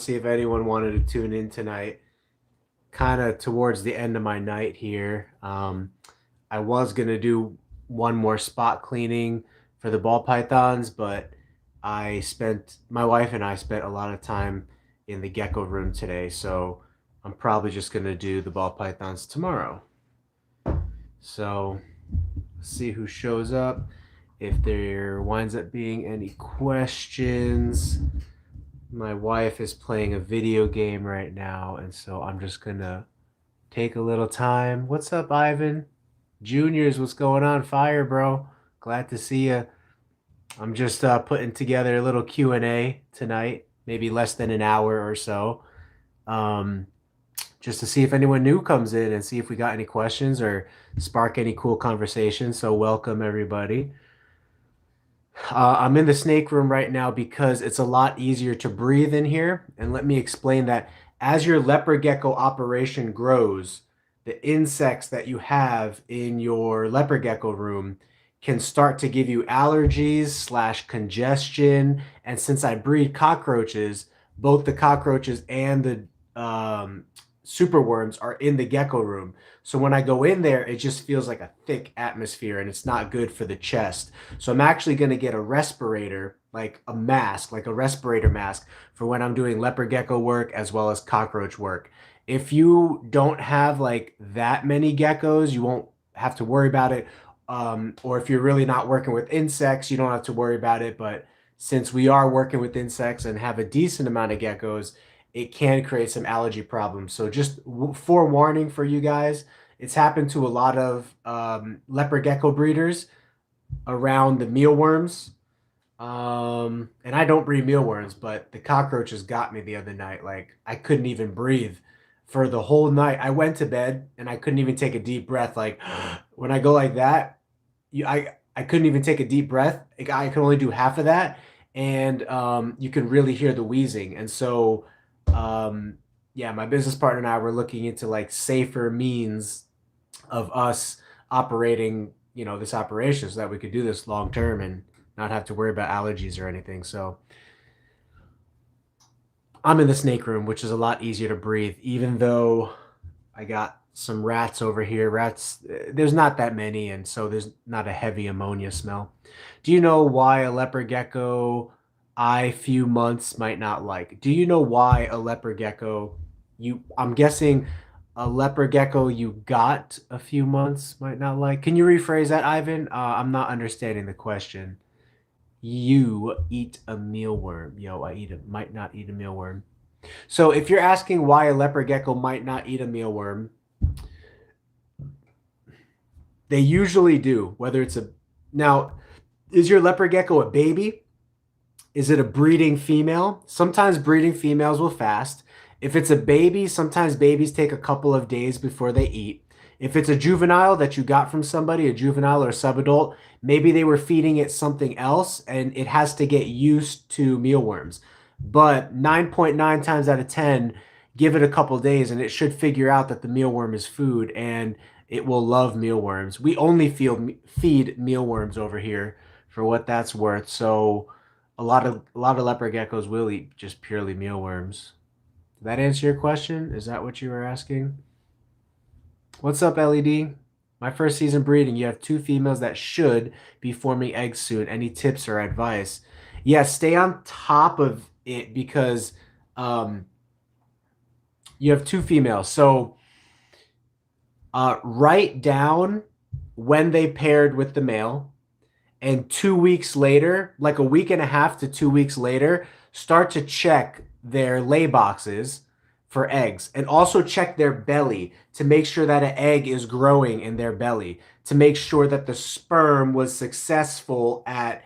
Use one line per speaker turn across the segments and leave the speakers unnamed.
see if anyone wanted to tune in tonight. Kind of towards the end of my night here. I was gonna do one more spot cleaning for the ball pythons, but my wife and I spent a lot of time in the gecko room today, so I'm probably just gonna do the ball pythons tomorrow. So, see who shows up. If there winds up being any questions, my wife is playing a video game right now, and so I'm just gonna take a little time. What's up, Ivan? Juniors, what's going on? Fire, bro. Glad to see you. I'm just putting together a little Q&A tonight, maybe less than an hour or so, um, just to see if anyone new comes in and see if we got any questions or spark any cool conversation. So welcome, everybody. I'm in the snake room right now because it's a lot easier to breathe in here. And let me explain that as your leper gecko operation grows, the insects that you have in your leper gecko room can start to give you allergies slash congestion. And since I breed cockroaches, both the cockroaches and the super worms are in the gecko room. So when I go in there, it just feels like a thick atmosphere and it's not good for the chest. So I'm actually going to get a respirator, like a mask, like a respirator mask for when I'm doing leopard gecko work as well as cockroach work. If you don't have like that many geckos, you won't have to worry about it. Or if you're really not working with insects, you don't have to worry about it. But since we are working with insects and have a decent amount of geckos, it can create some allergy problems. So just forewarning for you guys, it's happened to a lot of leopard gecko breeders around the mealworms. And I don't breed mealworms, but the cockroaches got me the other night. Like I couldn't even breathe for the whole night. I went to bed and I couldn't even take a deep breath. Like when I go like that, I couldn't even take a deep breath. I could only do half of that, and you can really hear the wheezing. And so, um, yeah, my business partner and I were looking into like safer means of us operating, this operation so that we could do this long term and not have to worry about allergies or anything. So I'm in the snake room, which is a lot easier to breathe, even though I got some rats over here. Rats, there's not that many, and so there's not a heavy ammonia smell. Do you know why a leopard gecko I few months might not like? Do you know why a leopard gecko I'm guessing a leopard gecko you got a few months might not like? Can you rephrase that, Ivan? I'm not understanding the question. You eat a mealworm. Yo, might not eat a mealworm. So if you're asking why a leopard gecko might not eat a mealworm, they usually do. Whether it's a now, is your leopard gecko a baby? Is it a breeding female? Sometimes breeding females will fast. If it's a baby, sometimes babies take a couple of days before they eat. If it's a juvenile that you got from somebody, a juvenile or a subadult, maybe they were feeding it something else and it has to get used to mealworms. But 9.9 times out of 10, give it a couple days and it should figure out that the mealworm is food and it will love mealworms. We only feed mealworms over here for what that's worth. So a lot of leopard geckos will eat just purely mealworms. Did that answer your question? Is that what you were asking? What's up, LED? My first season breeding. You have two females that should be forming eggs soon. Any tips or advice? Yeah, stay on top of it because um, you have two females. So write down when they paired with the male, and 2 weeks later, like a week and a half to 2 weeks later, start to check their lay boxes for eggs and also check their belly to make sure that an egg is growing in their belly, to make sure that the sperm was successful at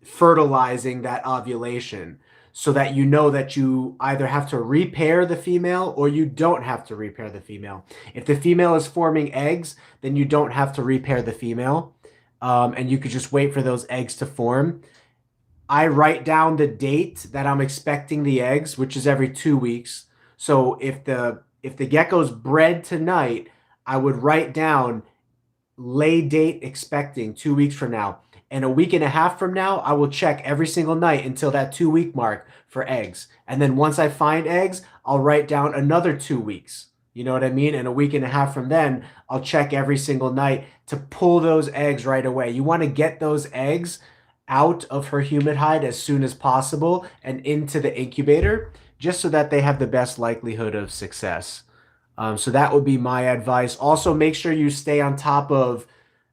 fertilizing that ovulation so that you know that you either have to repair the female or you don't have to repair the female. If the female is forming eggs, then you don't have to repair the female. And you could just wait for those eggs to form. I write down the date that I'm expecting the eggs, which is every 2 weeks. So if the gecko's bred tonight, I would write down lay date expecting 2 weeks from now. And a week and a half from now, I will check every single night until that 2 week mark for eggs. And then once I find eggs, I'll write down another 2 weeks. You know what I mean? And a week and a half from then, I'll check every single night to pull those eggs right away. You want to get those eggs out of her humid hide as soon as possible and into the incubator, just so that they have the best likelihood of success. So that would be my advice. Also, make sure you stay on top of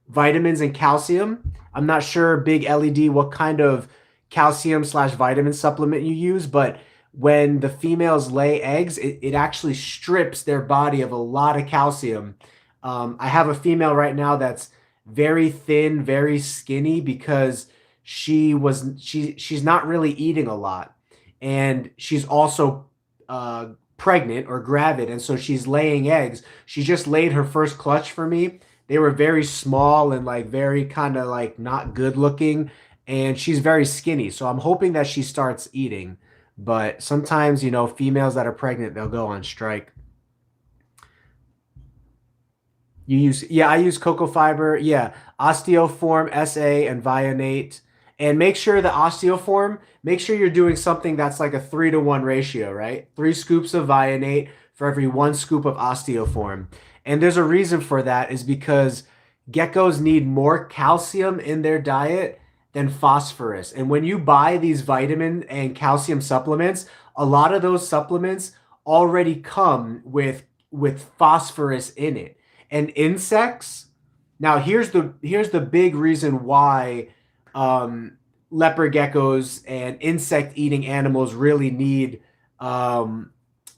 vitamins and calcium. I'm not sure, Big LED, what kind of calcium slash vitamin supplement you use, but when the females lay eggs, it actually strips their body of a lot of calcium. I have a female right now that's very thin, very skinny because she's not really eating a lot, and she's also pregnant or gravid, and so she's laying eggs. She just laid her first clutch for me. They were very small and like very kind of like not good looking, and she's very skinny. So I'm hoping that she starts eating. But sometimes, you know, females that are pregnant, they'll go on strike. You use, yeah, I use cocoa fiber. Yeah, osteoform, SA, and Vionate. And make sure the osteoform, make sure you're doing something that's like a 3-to-1 ratio, right? 3 scoops of Vionate for every 1 scoop of osteoform. And there's a reason for that, is because geckos need more calcium in their diet than phosphorus. And when you buy these vitamin and calcium supplements, a lot of those supplements already come with phosphorus in it. And insects, now here's the big reason why leopard geckos and insect eating animals really need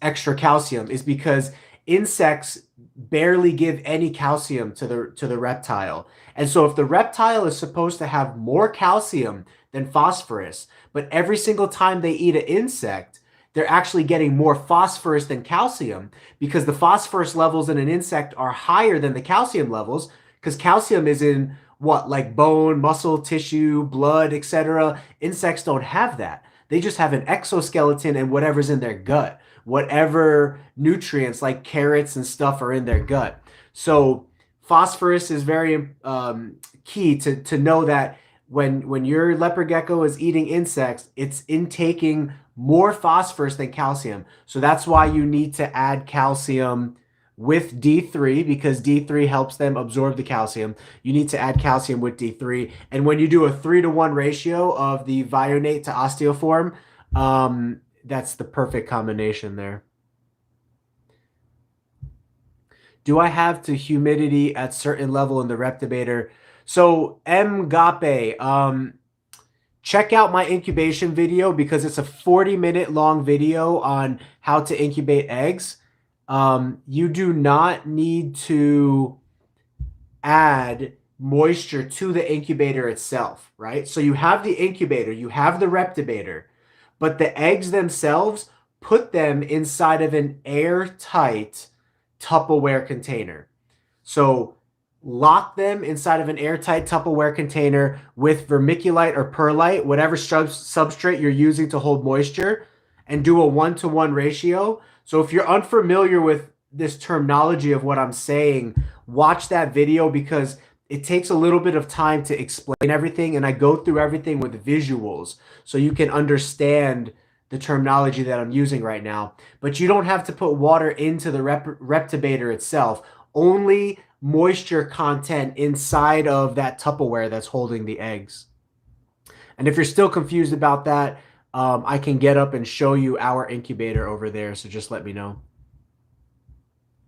extra calcium, is because insects barely give any calcium to the reptile. And so if the reptile is supposed to have more calcium than phosphorus, but every single time they eat an insect, they're actually getting more phosphorus than calcium, because the phosphorus levels in an insect are higher than the calcium levels, because calcium is in what, like bone, muscle, tissue, blood, etc. Insects don't have that. They just have an exoskeleton and whatever's in their gut. Whatever nutrients like carrots and stuff are in their gut. So phosphorus is very key to know that when your leopard gecko is eating insects, it's intaking more phosphorus than calcium. So that's why you need to add calcium with D3, because D3 helps them absorb the calcium. You need to add calcium with D3. And when you do a 3-to-1 ratio of the Vionate to osteoform, that's the perfect combination there. Do I have to humidity at certain level in the Reptibator? So Mgape, check out my incubation video, because it's a 40-minute long video on how to incubate eggs. You do not need to add moisture to the incubator itself, right? So you have the incubator, you have the Reptibator, but the eggs themselves, put them inside of an airtight Tupperware container. So lock them inside of an airtight Tupperware container with vermiculite or perlite, whatever substrate you're using to hold moisture, and do a 1-to-1 ratio. So if you're unfamiliar with this terminology of what I'm saying, watch that video, because it takes a little bit of time to explain everything, and I go through everything with visuals so you can understand the terminology that I'm using right now. But you don't have to put water into the Reptibator itself, only moisture content inside of that Tupperware that's holding the eggs. And if you're still confused about that, I can get up and show you our incubator over there, so just let me know.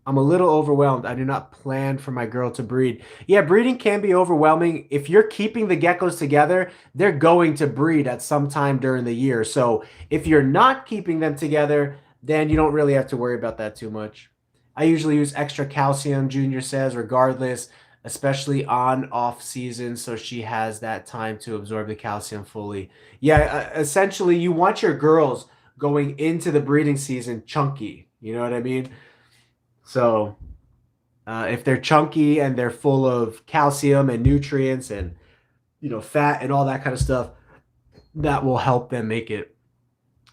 I'm a little overwhelmed. I do not plan for my girl to breed. Yeah, breeding can be overwhelming. If you're keeping the geckos together, they're going to breed at some time during the year. So if you're not keeping them together, then you don't really have to worry about that too much. I usually use extra calcium, Junior says, regardless, especially on off season, so she has that time to absorb the calcium fully. Yeah, essentially you want your girls going into the breeding season chunky. You know what I mean? So if they're chunky and they're full of calcium and nutrients and, you know, fat and all that kind of stuff, that will help them make it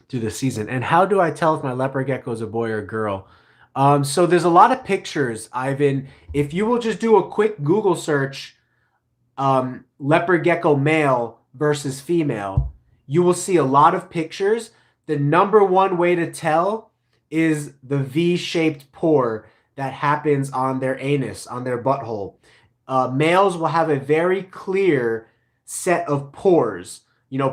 through the season. And how do I tell if my leopard gecko is a boy or a girl? So there's a lot of pictures, Ivan. If you will just do a quick Google search, leopard gecko male versus female, you will see a lot of pictures. The number one way to tell is the V-shaped pore that happens on their anus, on their butthole. Males will have a very clear set of pores,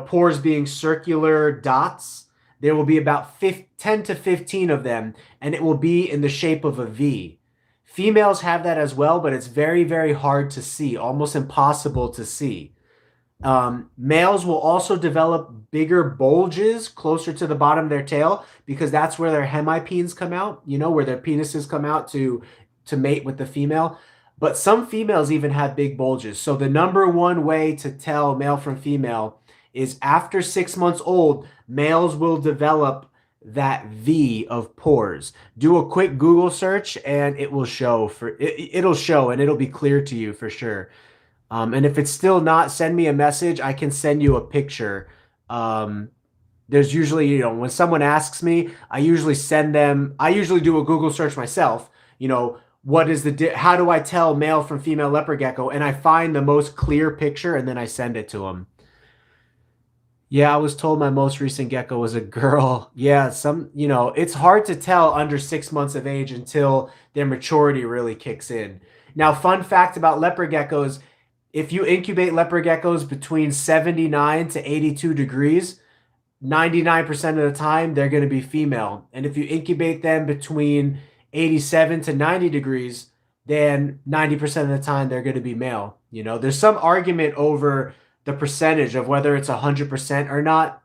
pores being circular dots. There will be about 10 to 15 of them, and it will be in the shape of a V. Females have that as well, but it's very, very hard to see, almost impossible to see. Males will also develop bigger bulges closer to the bottom of their tail because that's where their hemipenes come out, where their penises come out to mate with the female. But some females even have big bulges. So the number one way to tell male from female is after 6 months old, males will develop that V of pores. Do a quick Google search and it will show it'll show and it'll be clear to you for sure. And if it's still not, send me a message. I can send you a picture. There's usually, when someone asks me, I usually do a Google search myself. How do I tell male from female leopard gecko? And I find the most clear picture and then I send it to them. Yeah, I was told my most recent gecko was a girl. Yeah, it's hard to tell under 6 months of age until their maturity really kicks in. Now, fun fact about leopard geckos, if you incubate leopard geckos between 79 to 82 degrees, 99% of the time, they're going to be female. And if you incubate them between 87 to 90 degrees, then 90% of the time, they're going to be male. There's some argument over the percentage of whether it's 100% or not.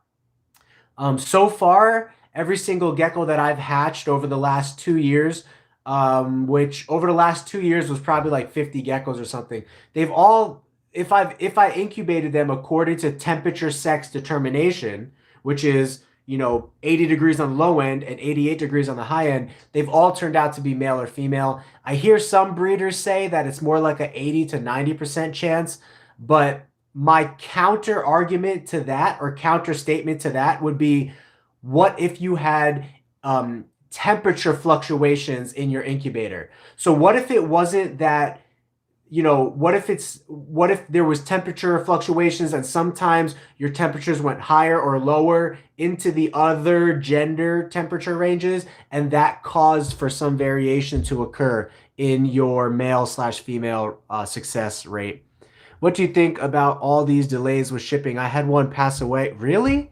So far, every single gecko that I've hatched over the last 2 years, which over the last 2 years was probably like 50 geckos or something. They've all, if I incubated them according to temperature sex determination, which is 80 degrees on the low end and 88 degrees on the high end, they've all turned out to be male or female. I hear some breeders say that it's more like a 80 to 90% chance, but my counter argument to that or counter statement to that would be, what if you had temperature fluctuations in your incubator? So what if it wasn't that, what if there was temperature fluctuations and sometimes your temperatures went higher or lower into the other gender temperature ranges, and that caused for some variation to occur in your male/female success rate? What do you think about all these delays with shipping? I had one pass away. Really?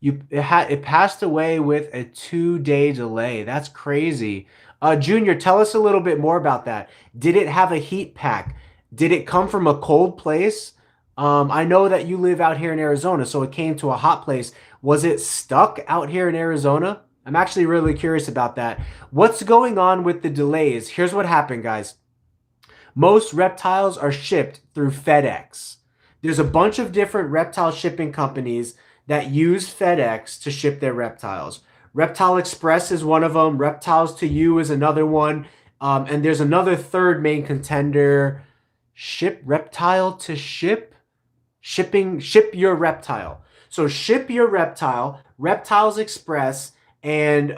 It passed away with a 2-day delay. That's crazy. Junior, tell us a little bit more about that. Did it have a heat pack? Did it come from a cold place? I know that you live out here in Arizona, so it came to a hot place. Was it stuck out here in Arizona? I'm actually really curious about that. What's going on with the delays? Here's what happened, guys. Most reptiles are shipped through FedEx. There's a bunch of different reptile shipping companies that use FedEx to ship their reptiles. Reptile Express is one of them. Reptiles to You is another one. And there's another third main contender. Ship Reptile to Ship? Ship Your Reptile. So Ship Your Reptile, Reptiles Express, and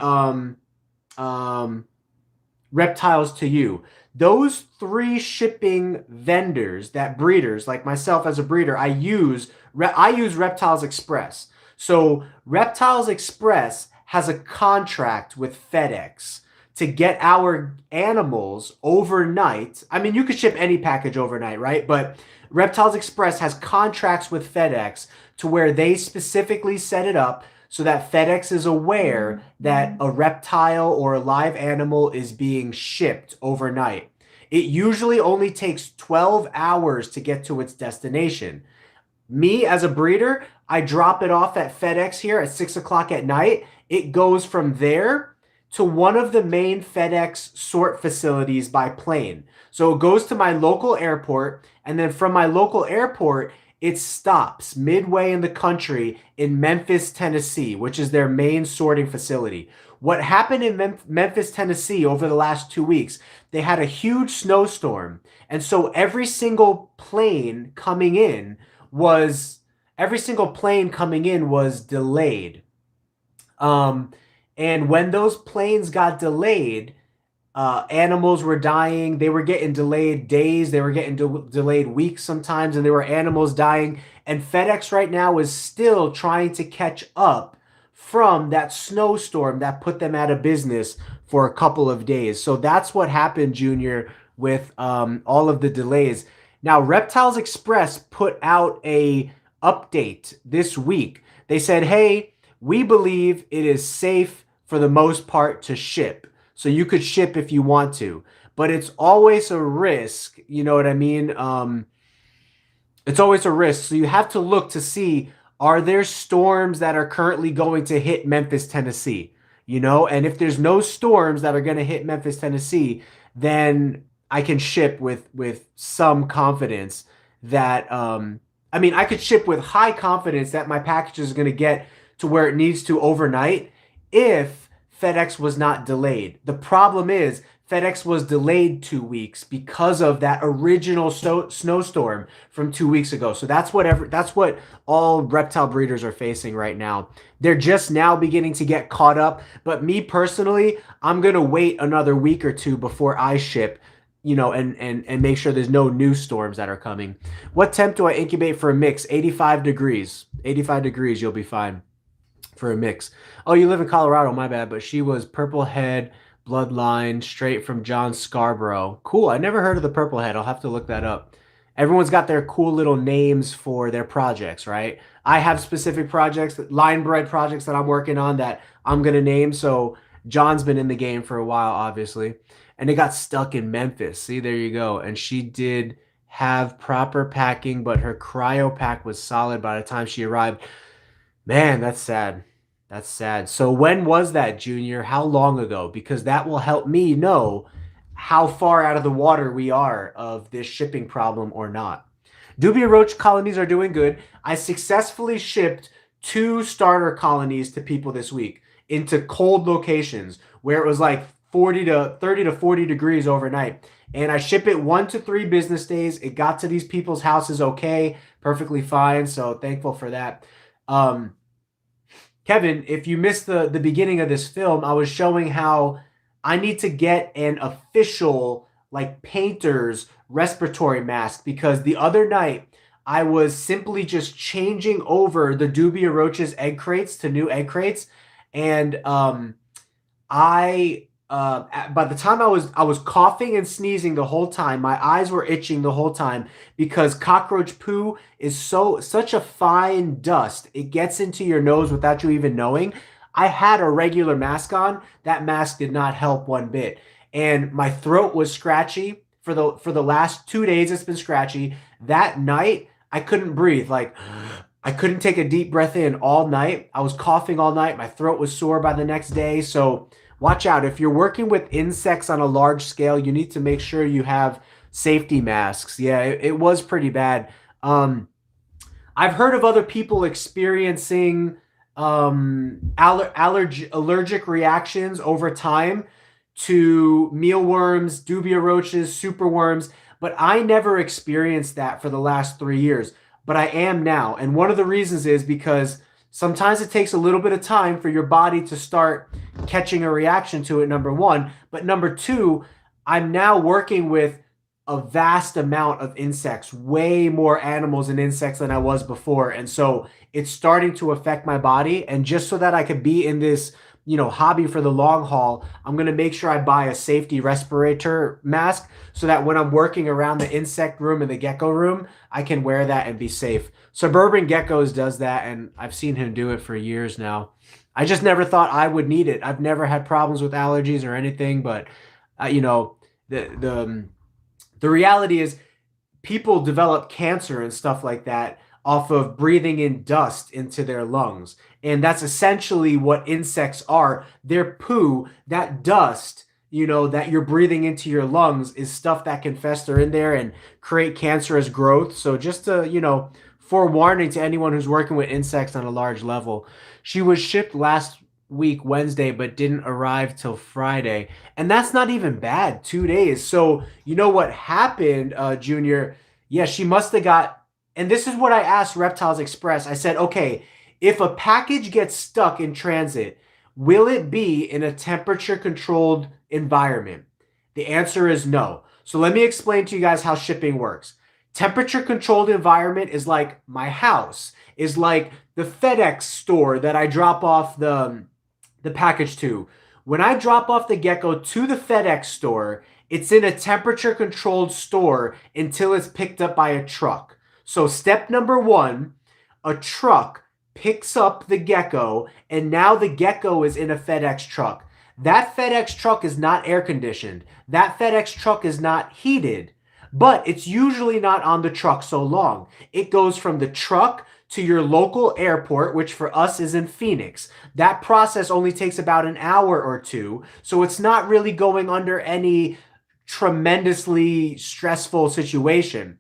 Reptiles to You. Those 3 shipping vendors, that breeders, like myself as a breeder, I use Reptiles Express. So Reptiles Express has a contract with FedEx to get our animals overnight. I mean, you could ship any package overnight, right? But Reptiles Express has contracts with FedEx to where they specifically set it up so that FedEx is aware that a reptile or a live animal is being shipped overnight. It usually only takes 12 hours to get to its destination. Me, as a breeder, I drop it off at FedEx here at 6 o'clock at night. It goes from there to one of the main FedEx sort facilities by plane. So it goes to my local airport, and then from my local airport, it stops midway in the country in Memphis, Tennessee, which is their main sorting facility. What happened in Memphis, Tennessee over the last 2 weeks, they had a huge snowstorm. And so every single plane coming in was delayed. And when those planes got delayed, Animals were dying. They were getting delayed days. They were getting delayed weeks sometimes, and there were animals dying. And FedEx right now is still trying to catch up from that snowstorm that put them out of business for a couple of days. So that's what happened, Junior, with all of the delays. Now, Reptiles Express put out a update this week. They said, hey, we believe it is safe for the most part to ship. So you could ship if you want to, but it's always a risk. You know what I mean? It's always a risk. So you have to look to see, are there storms that are currently going to hit Memphis, Tennessee? You know, and if there's no storms that are going to hit Memphis, Tennessee, then I can ship with some confidence that I mean, I could ship with high confidence that my package is going to get to where it needs to overnight if FedEx was not delayed. The problem is FedEx was delayed 2 weeks because of that original snowstorm from 2 weeks ago. So that's what all reptile breeders are facing right now. They're just now beginning to get caught up. But me personally, I'm gonna wait another week or two before I ship, you know, and make sure there's no new storms that are coming. What temp do I incubate for a mix? 85 degrees. 85 degrees, you'll be fine for a mix. Oh, you live in Colorado, my bad. But she was purple head bloodline straight from John Scarborough. Cool. I never heard of the purple head. I'll have to look that up. Everyone's got their cool little names for their projects, right? I have specific projects, line bred projects that I'm working on that I'm going to name. So John's been in the game for a while, obviously. And it got stuck in Memphis. See, there you go. And she did have proper packing, but her cryo pack was solid by the time she arrived. Man, that's sad. That's sad. So when was that, Junior? How long ago? Because that will help me know how far out of the water we are of this shipping problem or not. Dubia roach colonies are doing good. I successfully shipped 2 starter colonies to people this week into cold locations where it was like 30 to 40 degrees overnight. And I ship it 1 to 3 business days. It got to these people's houses okay, perfectly fine. So thankful for that. Kevin, if you missed the beginning of this film, I was showing how I need to get an official, like, painter's respiratory mask, because the other night I was simply just changing over the Dubia roaches egg crates to new egg crates, and by the time I was coughing and sneezing the whole time. My eyes were itching the whole time because cockroach poo is such a fine dust. It gets into your nose without you even knowing. I had a regular mask on. That mask did not help one bit. And my throat was scratchy for the last 2 days. It's been scratchy. That night I couldn't breathe. Like, I couldn't take a deep breath in all night. I was coughing all night. My throat was sore by the next day. So watch out. If you're working with insects on a large scale, you need to make sure you have safety masks. Yeah, it was pretty bad. I've heard of other people experiencing allergic reactions over time to mealworms, dubia roaches, superworms, but I never experienced that for the last 3 years. But I am now. And one of the reasons is because sometimes it takes a little bit of time for your body to start catching a reaction to it, number one. But number two, I'm now working with a vast amount of insects, way more animals and insects than I was before. And so it's starting to affect my body. And just so that I could be in this, you know, hobby for the long haul, I'm going to make sure I buy a safety respirator mask so that when I'm working around the insect room and the gecko room, I can wear that and be safe. Suburban Geckos does that, and I've seen him do it for years now. I just never thought I would need it. I've never had problems with allergies or anything, but you know, the reality is people develop cancer and stuff like that off of breathing in dust into their lungs. And that's essentially what insects are. Their poo, that dust, you know, that you're breathing into your lungs is stuff that can fester in there and create cancerous growth. So just to, you know, forewarning to anyone who's working with insects on a large level. She was shipped last week, Wednesday, but didn't arrive till Friday. And that's not even bad, 2 days. So you know what happened, Junior? Yeah, she must have got, and this is what I asked Reptiles Express. I said, okay, if a package gets stuck in transit, will it be in a temperature controlled environment? The answer is no. So let me explain to you guys how shipping works. Temperature controlled environment is like my house, is like the FedEx store that I drop off the package to. When I drop off the gecko to the FedEx store, it's in a temperature controlled store until it's picked up by a truck. So step number one, a truck picks up the gecko, and now the gecko is in a FedEx truck. That FedEx truck is not air conditioned. That FedEx truck is not heated, but it's usually not on the truck so long. It goes from the truck to your local airport, which for us is in Phoenix. That process only takes about an hour or two, so it's not really going under any tremendously stressful situation.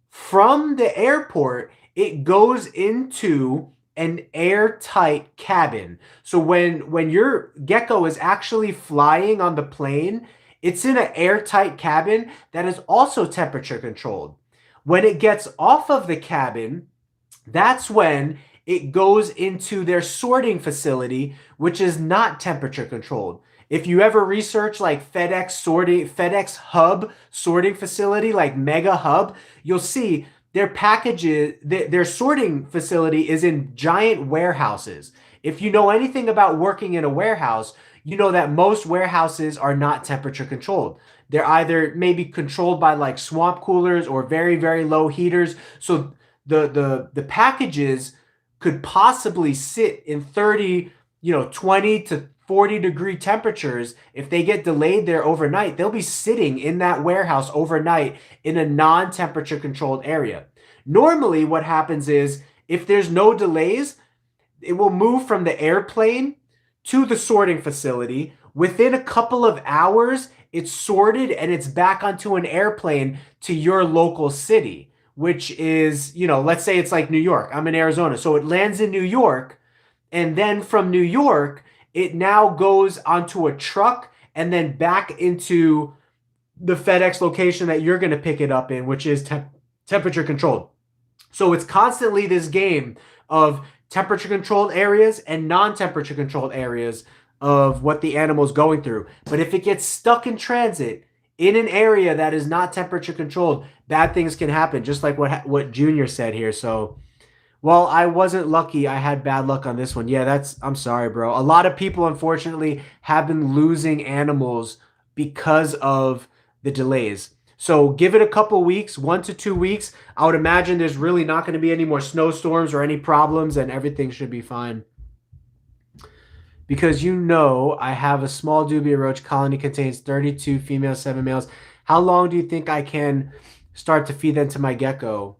From the airport, it goes into an airtight cabin. So when your gecko is actually flying on the plane, it's in an airtight cabin that is also temperature controlled. When it gets off of the cabin, that's when it goes into their sorting facility, which is not temperature controlled. If you ever research like FedEx hub sorting facility, like Mega Hub, you'll see their packages, their sorting facility is in giant warehouses. If you know anything about working in a warehouse, you know that most warehouses are not temperature controlled. They're either maybe controlled by like swamp coolers or very, very low heaters. So the packages could possibly sit in 30, 20 to 40 degree temperatures. If they get delayed there overnight, they'll be sitting in that warehouse overnight in a non-temperature controlled area. Normally what happens is if there's no delays, it will move from the airplane to the sorting facility. Within a couple of hours, it's sorted and it's back onto an airplane to your local city, which is, let's say it's like New York. I'm in Arizona. So it lands in New York, and then from New York, it now goes onto a truck and then back into the FedEx location that you're going to pick it up in, which is temperature controlled. So it's constantly this game of temperature controlled areas and non-temperature controlled areas of what the animal's going through. But if it gets stuck in transit in an area that is not temperature controlled, bad things can happen, just like what Junior said here. So, well, I wasn't lucky. I had bad luck on this one. Yeah, I'm sorry, bro. A lot of people, unfortunately, have been losing animals because of the delays. So give it a couple weeks, 1 to 2 weeks. I would imagine there's really not going to be any more snowstorms or any problems, and everything should be fine. Because I have a small dubia roach colony, contains 32 females, 7 males. How long do you think I can start to feed them to my gecko?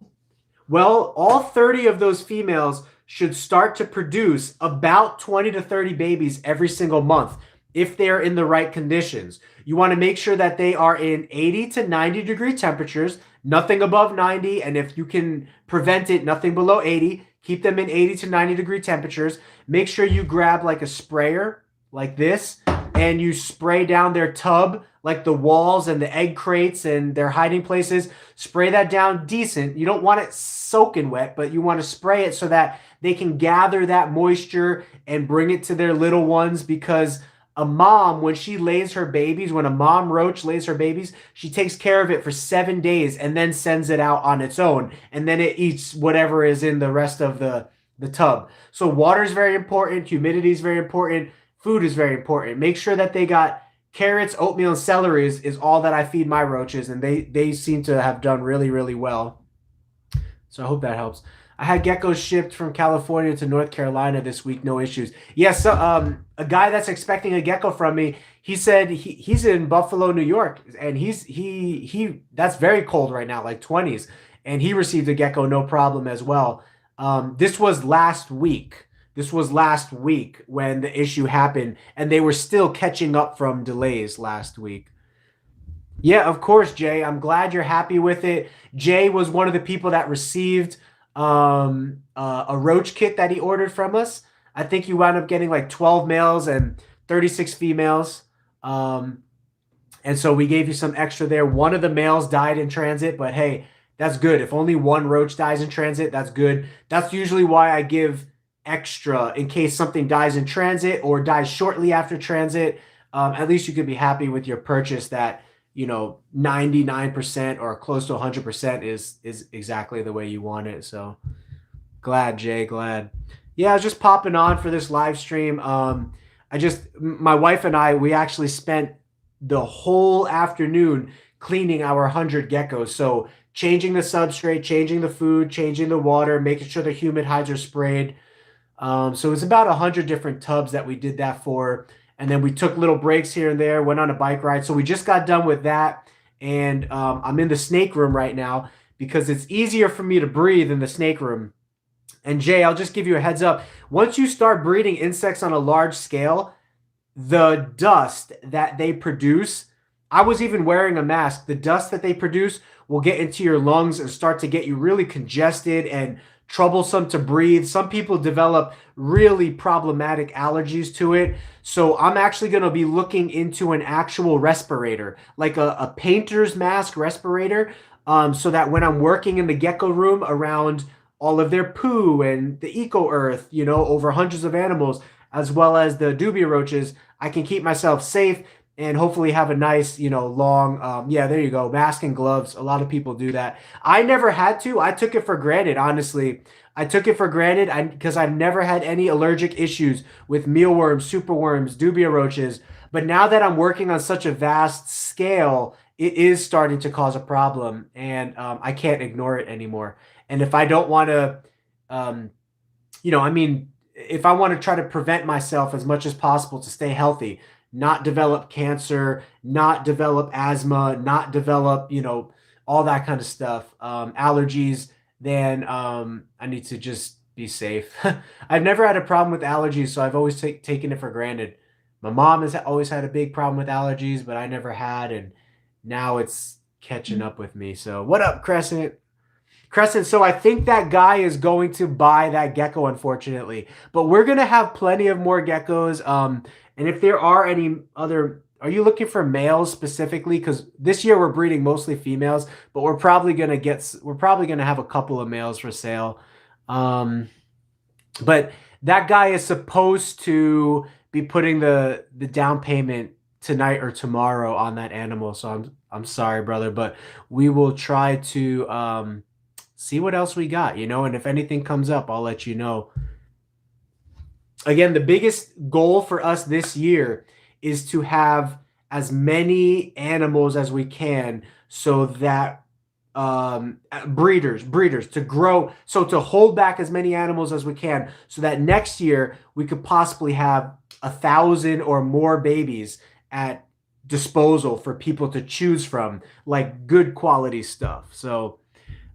Well, all 30 of those females should start to produce about 20 to 30 babies every single month if they're in the right conditions. You want to make sure that they are in 80 to 90 degree temperatures, nothing above 90, and if you can prevent it, nothing below 80. Keep them in 80 to 90 degree temperatures. Make sure you grab like a sprayer like this and you spray down their tub, like the walls and the egg crates and their hiding places. Spray that down decent. You don't want it soaking wet, but you want to spray it so that they can gather that moisture and bring it to their little ones, because a mom, when she lays her babies, when a mom roach lays her babies, she takes care of it for 7 days and then sends it out on its own. And then it eats whatever is in the rest of the tub. So water is very important. Humidity is very important. Food is very important. Make sure that they got carrots, oatmeal, and celery is all that I feed my roaches. And they seem to have done really, really well. So I hope that helps. I had geckos shipped from California to North Carolina this week, no issues. Yes, a guy that's expecting a gecko from me, he said he's in Buffalo, New York, and he that's very cold right now, like 20s, and he received a gecko no problem as well. This was last week. This was last week when the issue happened, and they were still catching up from delays last week. Yeah, of course, Jay. I'm glad you're happy with it. Jay was one of the people that received a roach kit that he ordered from us. I think you wound up getting like 12 males and 36 females. And so we gave you some extra there. One of the males died in transit, but hey, that's good. If only one roach dies in transit, that's good. That's usually why I give extra in case something dies in transit or dies shortly after transit. at least you can be happy with your purchase that, 99% or close to 100% is exactly the way you want it. So glad, Jay, glad. Yeah, I was just popping on for this live stream. My wife and I, we actually spent the whole afternoon cleaning our 100 geckos. So changing the substrate, changing the food, changing the water, making sure the humid hides are sprayed. So it's about 100 different tubs that we did that for. And then we took little breaks here and there, went on a bike ride. So we just got done with that. And I'm in the snake room right now because it's easier for me to breathe in the snake room. And Jay, I'll just give you a heads up. Once you start breeding insects on a large scale, the dust that they produce, I was even wearing a mask, the dust that they produce will get into your lungs and start to get you really congested and troublesome to breathe. Some people develop really problematic allergies to it. So I'm actually going to be looking into an actual respirator, like a painter's mask respirator, so that when I'm working in the gecko room around all of their poo and the eco earth, over hundreds of animals, as well as the dubia roaches, I can keep myself safe and hopefully have a nice, long, yeah, there you go, mask and gloves. A lot of people do that. I never had to. I took it for granted, honestly. I took it for granted because I've never had any allergic issues with mealworms, superworms, dubia roaches. But now that I'm working on such a vast scale, it is starting to cause a problem, and I can't ignore it anymore. And if I don't want to, um, if I want to try to prevent myself as much as possible to stay healthy, not develop cancer, not develop asthma, not develop, all that kind of stuff, allergies, then I need to just be safe. I've never had a problem with allergies, so I've always taken it for granted. My mom has always had a big problem with allergies, but I never had, and now it's catching up with me. So what up, Crescent? Crescent, so I think that guy is going to buy that gecko, unfortunately. But we're going to have plenty of more geckos. And if there are any other, are you looking for males specifically? Because this year we're breeding mostly females, but we're probably going to have a couple of males for sale. But that guy is supposed to be putting the down payment tonight or tomorrow on that animal. So I'm sorry, brother, but we will try to see what else we got, and if anything comes up, I'll let you know. Again, the biggest goal for us this year is to have as many animals as we can so that breeders to grow, so to hold back as many animals as we can so that next year we could possibly have 1,000 or more babies at disposal for people to choose from, like good quality stuff. So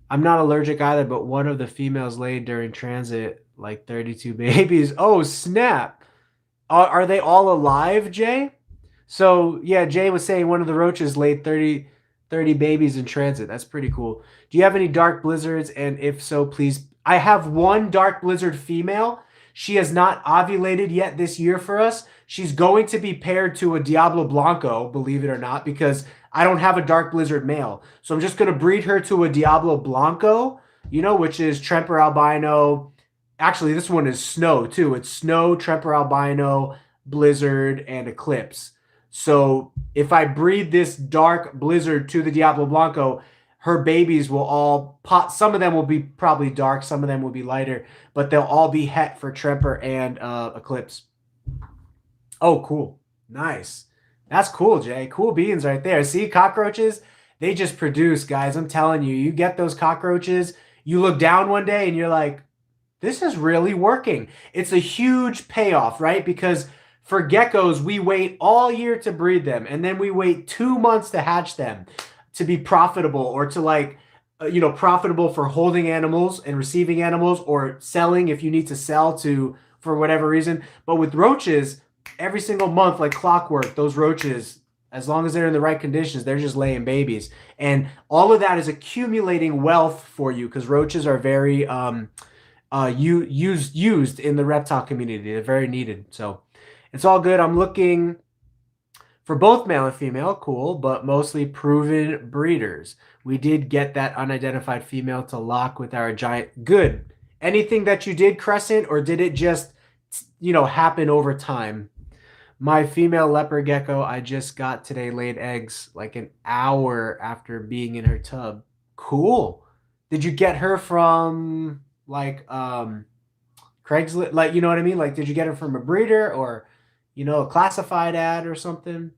I'm not allergic either, but one of the females laid during transit like 32 babies. Oh, snap. Are they all alive, Jay? So, yeah, Jay was saying one of the roaches laid 30 babies in transit. That's pretty cool. Do you have any dark blizzards? And if so, please. I have one dark blizzard female. She has not ovulated yet this year for us. She's going to be paired to a Diablo Blanco, believe it or not, because I don't have a dark blizzard male. So I'm just going to breed her to a Diablo Blanco, which is Tremper albino. Actually, this one is snow too. It's snow, Tremper albino, blizzard, and eclipse. So if I breed this dark blizzard to the Diablo Blanco, her babies will all pop. Some of them will be probably dark. Some of them will be lighter, but they'll all be het for Tremper and eclipse. Oh, cool. Nice. That's cool, Jay. Cool beans right there. See, cockroaches, they just produce, guys. I'm telling you, you get those cockroaches, you look down one day and you're like, this is really working. It's a huge payoff, right? Because for geckos, we wait all year to breed them, and then we wait 2 months to hatch them to be profitable, or to profitable for holding animals and receiving animals, or selling if you need to sell for whatever reason. But with roaches, every single month, like clockwork, those roaches, as long as they're in the right conditions, they're just laying babies. And all of that is accumulating wealth for you because roaches are very used in the reptile community. They're very needed. So it's all good. I'm looking for both male and female, cool, but mostly proven breeders. We did get that unidentified female to lock with our giant. Good. Anything that you did, Crescent, or did it just, happen over time? My female leopard gecko I just got today laid eggs like an hour after being in her tub. Cool. Did you get her from like Craigslist? Like, you know what I mean? Like, did you get her from a breeder or, you know, a classified ad or something?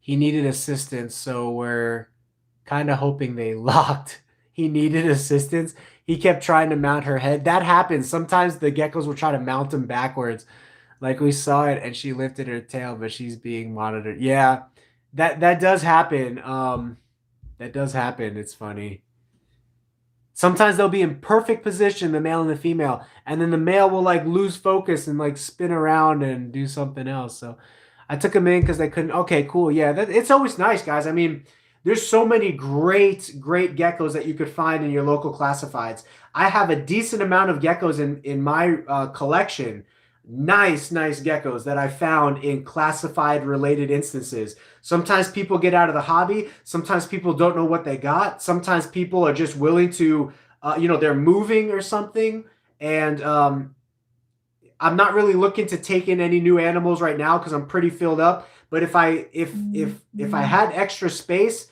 He needed assistance, so we're kind of hoping they locked. He needed assistance. He kept trying to mount her head. That happens. Sometimes the geckos will try to mount him backwards. Like we saw it and she lifted her tail, but she's being monitored. Yeah. That does happen. That does happen. It's funny. Sometimes they'll be in perfect position, the male and the female, and then the male will like lose focus and like spin around and do something else. So I took them in because they couldn't. Okay, cool. Yeah, it's always nice, guys. I mean, there's so many great geckos that you could find in your local classifieds. I have a decent amount of geckos in my collection. Nice geckos that I found in classified related instances. Sometimes people get out of the hobby. Sometimes people don't know what they got. Sometimes people are just willing to, they're moving or something. And I'm not really looking to take in any new animals right now because I'm pretty filled up. But if I had extra space,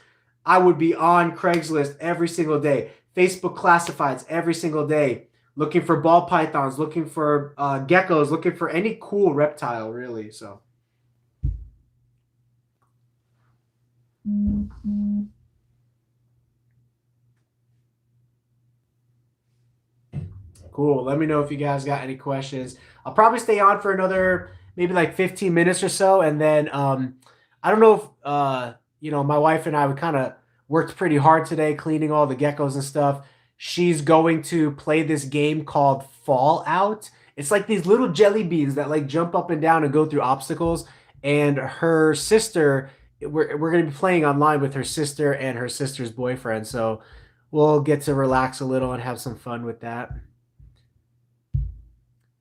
I would be on Craigslist every single day, Facebook classifieds every single day, looking for ball pythons, looking for geckos, looking for any cool reptile, really. So. Cool. Let me know if you guys got any questions. I'll probably stay on for another maybe like 15 minutes or so. And then I don't know if, my wife and I, we kind of worked pretty hard today cleaning all the geckos and stuff. She's going to play this game called Fallout. It's like these little jelly beans that like jump up and down and go through obstacles. And her sister, we're going to be playing online with her sister and her sister's boyfriend. So we'll get to relax a little and have some fun with that.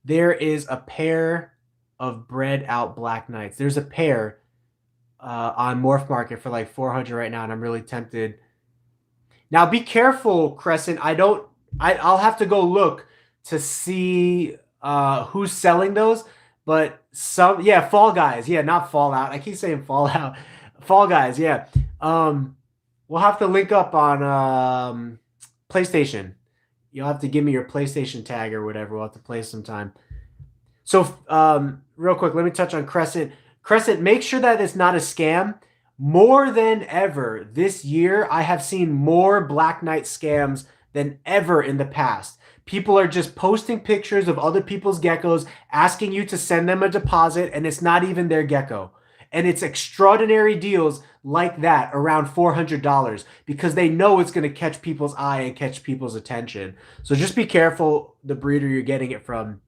There is a pair of bred out Black Knights. There's a pair on Morph Market for like 400 right now, and I'm really tempted. Now, be careful, Crescent. I'll have to go look to see who's selling those. But Fall Guys. Yeah, not Fallout. I keep saying Fallout. Fall Guys, yeah. We'll have to link up on PlayStation. You'll have to give me your PlayStation tag or whatever. We'll have to play sometime. So, real quick, let me touch on Crescent. Crescent, make sure that it's not a scam. More than ever this year, I have seen more Black Knight scams than ever in the past. People are just posting pictures of other people's geckos, asking you to send them a deposit, and it's not even their gecko. And it's extraordinary deals like that, around $400, because they know it's going to catch people's eye and catch people's attention. So just be careful the breeder you're getting it from.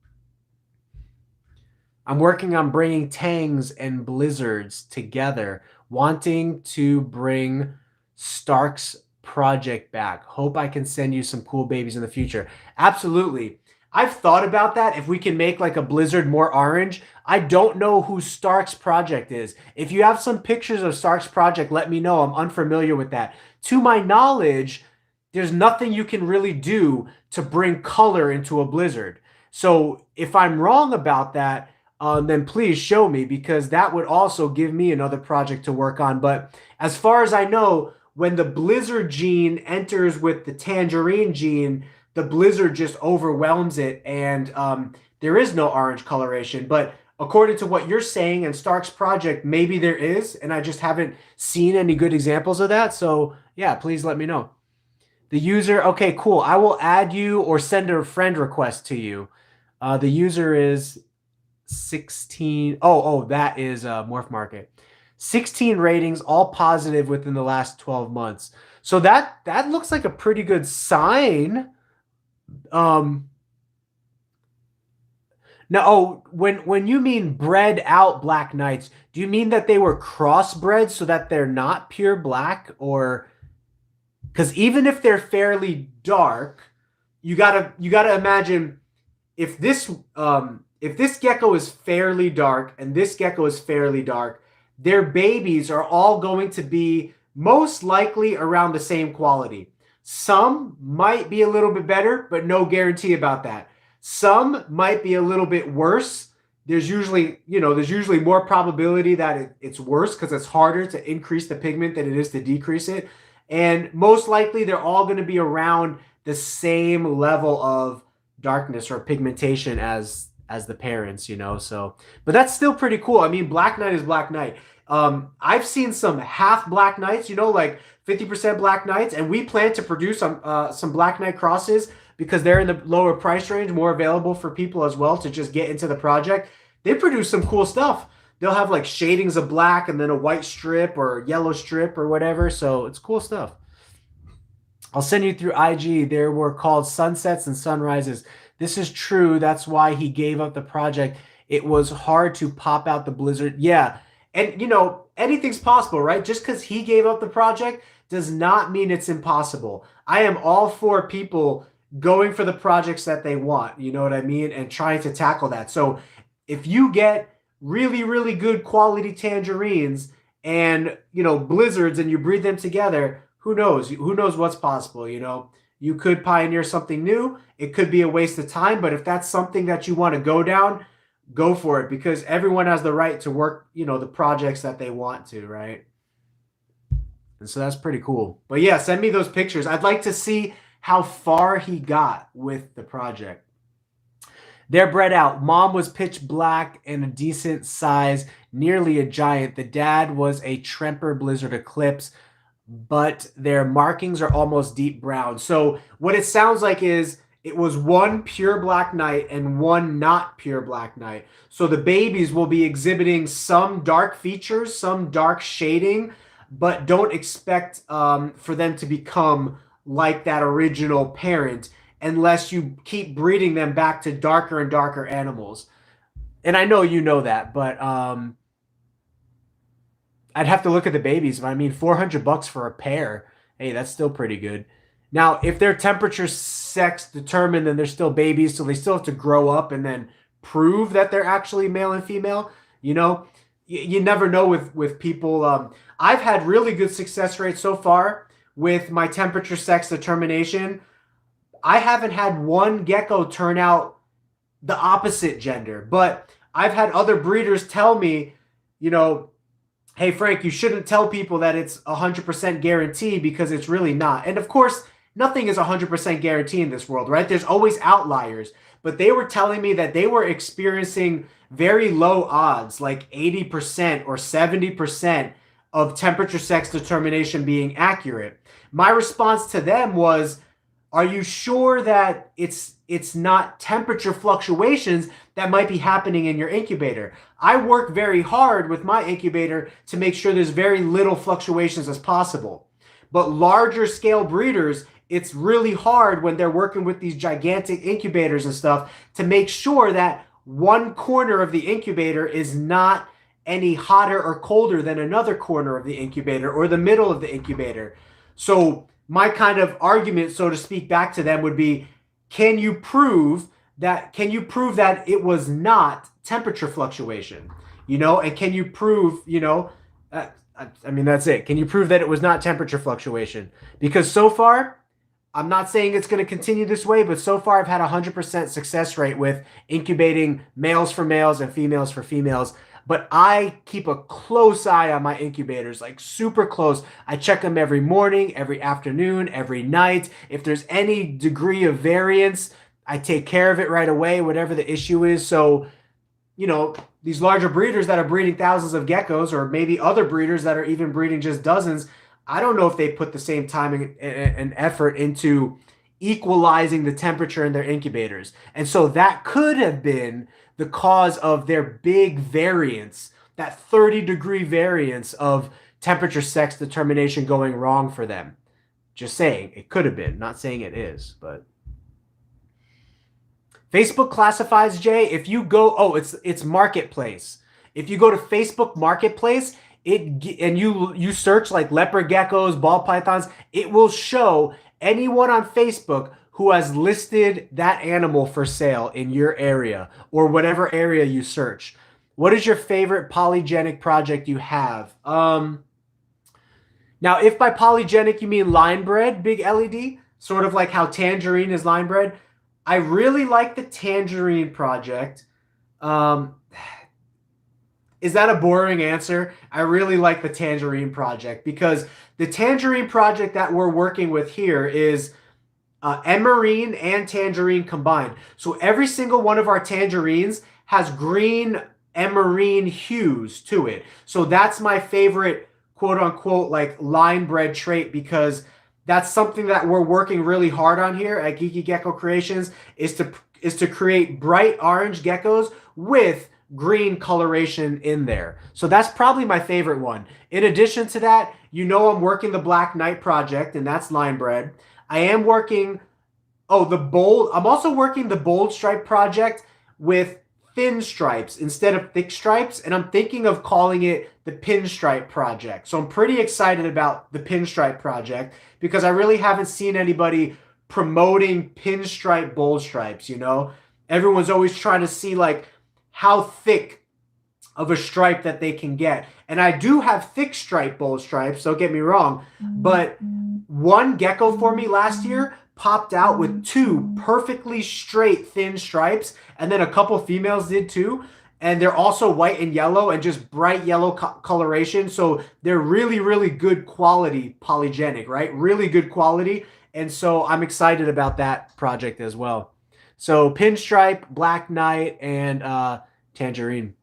I'm working on bringing Tangs and Blizzards together, wanting to bring Stark's project back. Hope I can send you some cool babies in the future. Absolutely. I've thought about that. If we can make like a Blizzard more orange. I don't know who Stark's project is. If you have some pictures of Stark's project, let me know. I'm unfamiliar with that. To my knowledge, there's nothing you can really do to bring color into a Blizzard. So if I'm wrong about that, then please show me, because that would also give me another project to work on. But as far as I know, when the Blizzard gene enters with the Tangerine gene, the Blizzard just overwhelms it, and there is no orange coloration. But according to what you're saying and Stark's project, maybe there is, and I just haven't seen any good examples of that. So yeah, please let me know. The user, okay, cool. I will add you or send a friend request to you. The user is 16. Oh, that is Morph Market. 16 ratings, all positive within the last 12 months. So that looks like a pretty good sign. Now, when you mean bred out Black Knights, do you mean that they were crossbred so that they're not pure black? Or because even if they're fairly dark, you gotta imagine if this if this gecko is fairly dark and this gecko is fairly dark, their babies are all going to be most likely around the same quality. Some might be a little bit better, but no guarantee about that. Some might be a little bit worse. There's usually more probability that it's worse because it's harder to increase the pigment than it is to decrease it. And most likely they're all going to be around the same level of darkness or pigmentation as the parents, so but that's still pretty cool. I mean, Black Knight is Black Knight. I've seen some half Black Knights, like 50% Black Knights, and we plan to produce some Black Knight crosses because they're in the lower price range, more available for people as well to just get into the project. They produce some cool stuff. They'll have like shadings of black and then a white strip or yellow strip or whatever, so it's cool stuff. I'll send you through IG. There were called sunsets and sunrises. This is true. That's why he gave up the project. It was hard to pop out the blizzard. Yeah. And, anything's possible, right? Just because he gave up the project does not mean it's impossible. I am all for people going for the projects that they want, you know what I mean? And trying to tackle that. So if you get really, really good quality tangerines and, blizzards and you breed them together, who knows? Who knows what's possible, You could pioneer something new. It could be a waste of time, but if that's something that you want to go down, go for it because everyone has the right to work, the projects that they want to, right? And so that's pretty cool. But yeah, send me those pictures. I'd like to see how far he got with the project. They're bred out. Mom was pitch black and a decent size, nearly a giant. The dad was a Tremper Blizzard Eclipse, but their markings are almost deep brown. So what it sounds like is it was one pure Black Knight and one not pure Black Knight. So the babies will be exhibiting some dark features, some dark shading, but don't expect for them to become like that original parent unless you keep breeding them back to darker and darker animals. And I know you know that, but I'd have to look at the babies. But I mean, $400 for a pair. Hey, that's still pretty good. Now, if they're temperature sex determined, then they're still babies, so they still have to grow up and then prove that they're actually male and female. You never know with people. I've had really good success rates so far with my temperature sex determination. I haven't had one gecko turn out the opposite gender, but I've had other breeders tell me, hey, Frank, you shouldn't tell people that it's 100% guarantee because it's really not. And of course, nothing is 100% guarantee in this world, right? There's always outliers. But they were telling me that they were experiencing very low odds, like 80% or 70% of temperature sex determination being accurate. My response to them was, are you sure that it's not temperature fluctuations that might be happening in your incubator? I work very hard with my incubator to make sure there's very little fluctuations as possible. But larger scale breeders, it's really hard when they're working with these gigantic incubators and stuff to make sure that one corner of the incubator is not any hotter or colder than another corner of the incubator or the middle of the incubator. So my kind of argument, so to speak, back to them would be, can you prove that it was not temperature fluctuation? And can you prove, I mean, that's it. Can you prove that it was not temperature fluctuation? Because so far, I'm not saying it's going to continue this way, but so far I've had 100% success rate with incubating males for males and females for females. But I keep a close eye on my incubators, like super close. I check them every morning, every afternoon, every night. If there's any degree of variance, I take care of it right away, whatever the issue is. So, these larger breeders that are breeding thousands of geckos, or maybe other breeders that are even breeding just dozens, I don't know if they put the same time and effort into equalizing the temperature in their incubators. And so that could have been the cause of their big variance, that 30-degree variance of temperature sex determination going wrong for them. Just saying, it could have been. Not saying it is, but... Facebook classifies, Jay, if you go... it's Marketplace. If you go to Facebook Marketplace, and you search like leopard geckos, ball pythons, it will show anyone on Facebook who has listed that animal for sale in your area or whatever area you search. What is your favorite polygenic project you have? Now, if by polygenic you mean line bred, big LED, sort of like how Tangerine is line bred, I really like the Tangerine project. Um, is that a boring answer? I really like the Tangerine project because the Tangerine project that we're working with here is Emerine and Tangerine combined. So every single one of our Tangerines has green Emerine hues to it. So that's my favorite quote unquote like line bred trait because that's something that we're working really hard on here at GeekyGeckoCreations is to create bright orange geckos with green coloration in there. So that's probably my favorite one. In addition to that, you know I'm working the Black Knight project, and that's line bred. I am working, I'm also working the Bold Stripe project with thin stripes instead of thick stripes, and I'm thinking of calling it the Pinstripe project. So I'm pretty excited about the Pinstripe project because I really haven't seen anybody promoting pinstripe bold stripes, you know? Everyone's always trying to see like how thick of a stripe that they can get. And I do have thick stripe bold stripes, don't get me wrong, but one gecko for me last year popped out with two perfectly straight thin stripes, and then a couple females did too. And they're also white and yellow and just bright yellow coloration. So they're really, really good quality polygenic, right? Really good quality. And so I'm excited about that project as well. So Pinstripe, Black Knight, and Tangerine.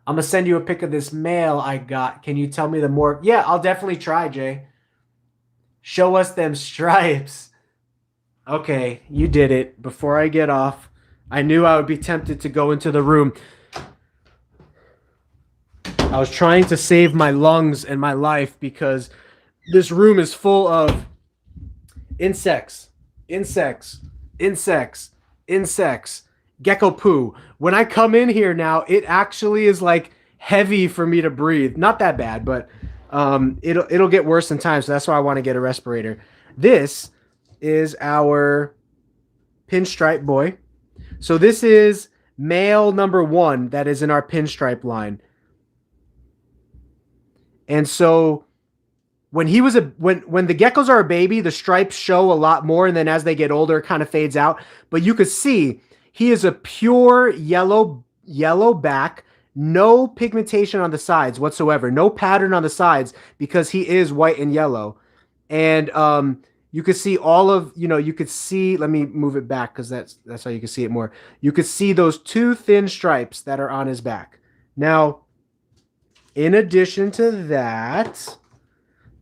I'm going to send you a pic of this male I got. Can you tell me the more? Yeah, I'll definitely try, Jay. Show us them stripes. Okay, you did it. Before I get off, I knew I would be tempted to go into the room. I was trying to save my lungs and my life because this room is full of insects, gecko poo. When I come in here now, it actually is like heavy for me to breathe. Not that bad, but it'll get worse in time, so that's why I want to get a respirator. This is our Pinstripe boy. So this is male number 1 that is in our Pinstripe line. And so when he was when the geckos are a baby, the stripes show a lot more, and then as they get older, it kind of fades out. But you could see he is a pure yellow back, no pigmentation on the sides whatsoever, no pattern on the sides because he is white and yellow. And you could see all of, you could see, let me move it back because that's how you can see it more. You could see those 2 thin stripes that are on his back. Now, in addition to that,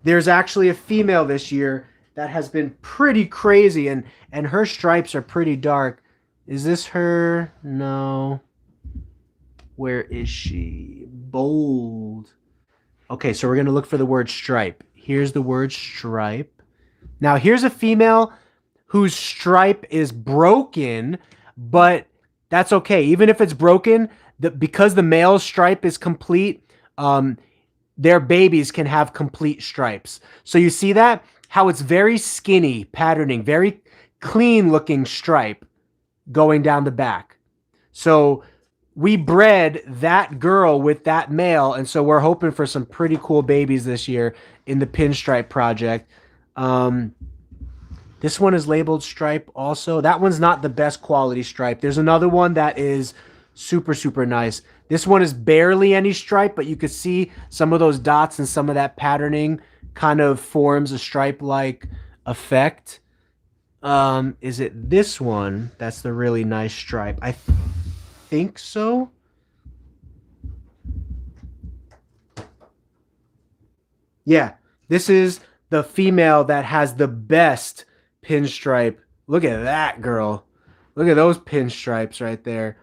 there's actually a female this year that has been pretty crazy, and her stripes are pretty dark. Is this her? No. Where is she? Bold. Okay, so we're going to look for the word stripe. Here's the word stripe. Now, here's a female whose stripe is broken, but that's okay. Even if it's broken, because the male stripe is complete, their babies can have complete stripes. So you see that? How it's very skinny patterning, very clean looking stripe going down the back. So we bred that girl with that male, and so we're hoping for some pretty cool babies this year in the Pinstripe project. This one is labeled stripe also. That one's not the best quality stripe. There's another one that is super, super nice. This one is barely any stripe, but you could see some of those dots and some of that patterning kind of forms a stripe-like effect. Is it this one? That's the really nice stripe. I think so. Yeah, this is the female that has the best pinstripe. Look at that girl. Look at those pinstripes right there.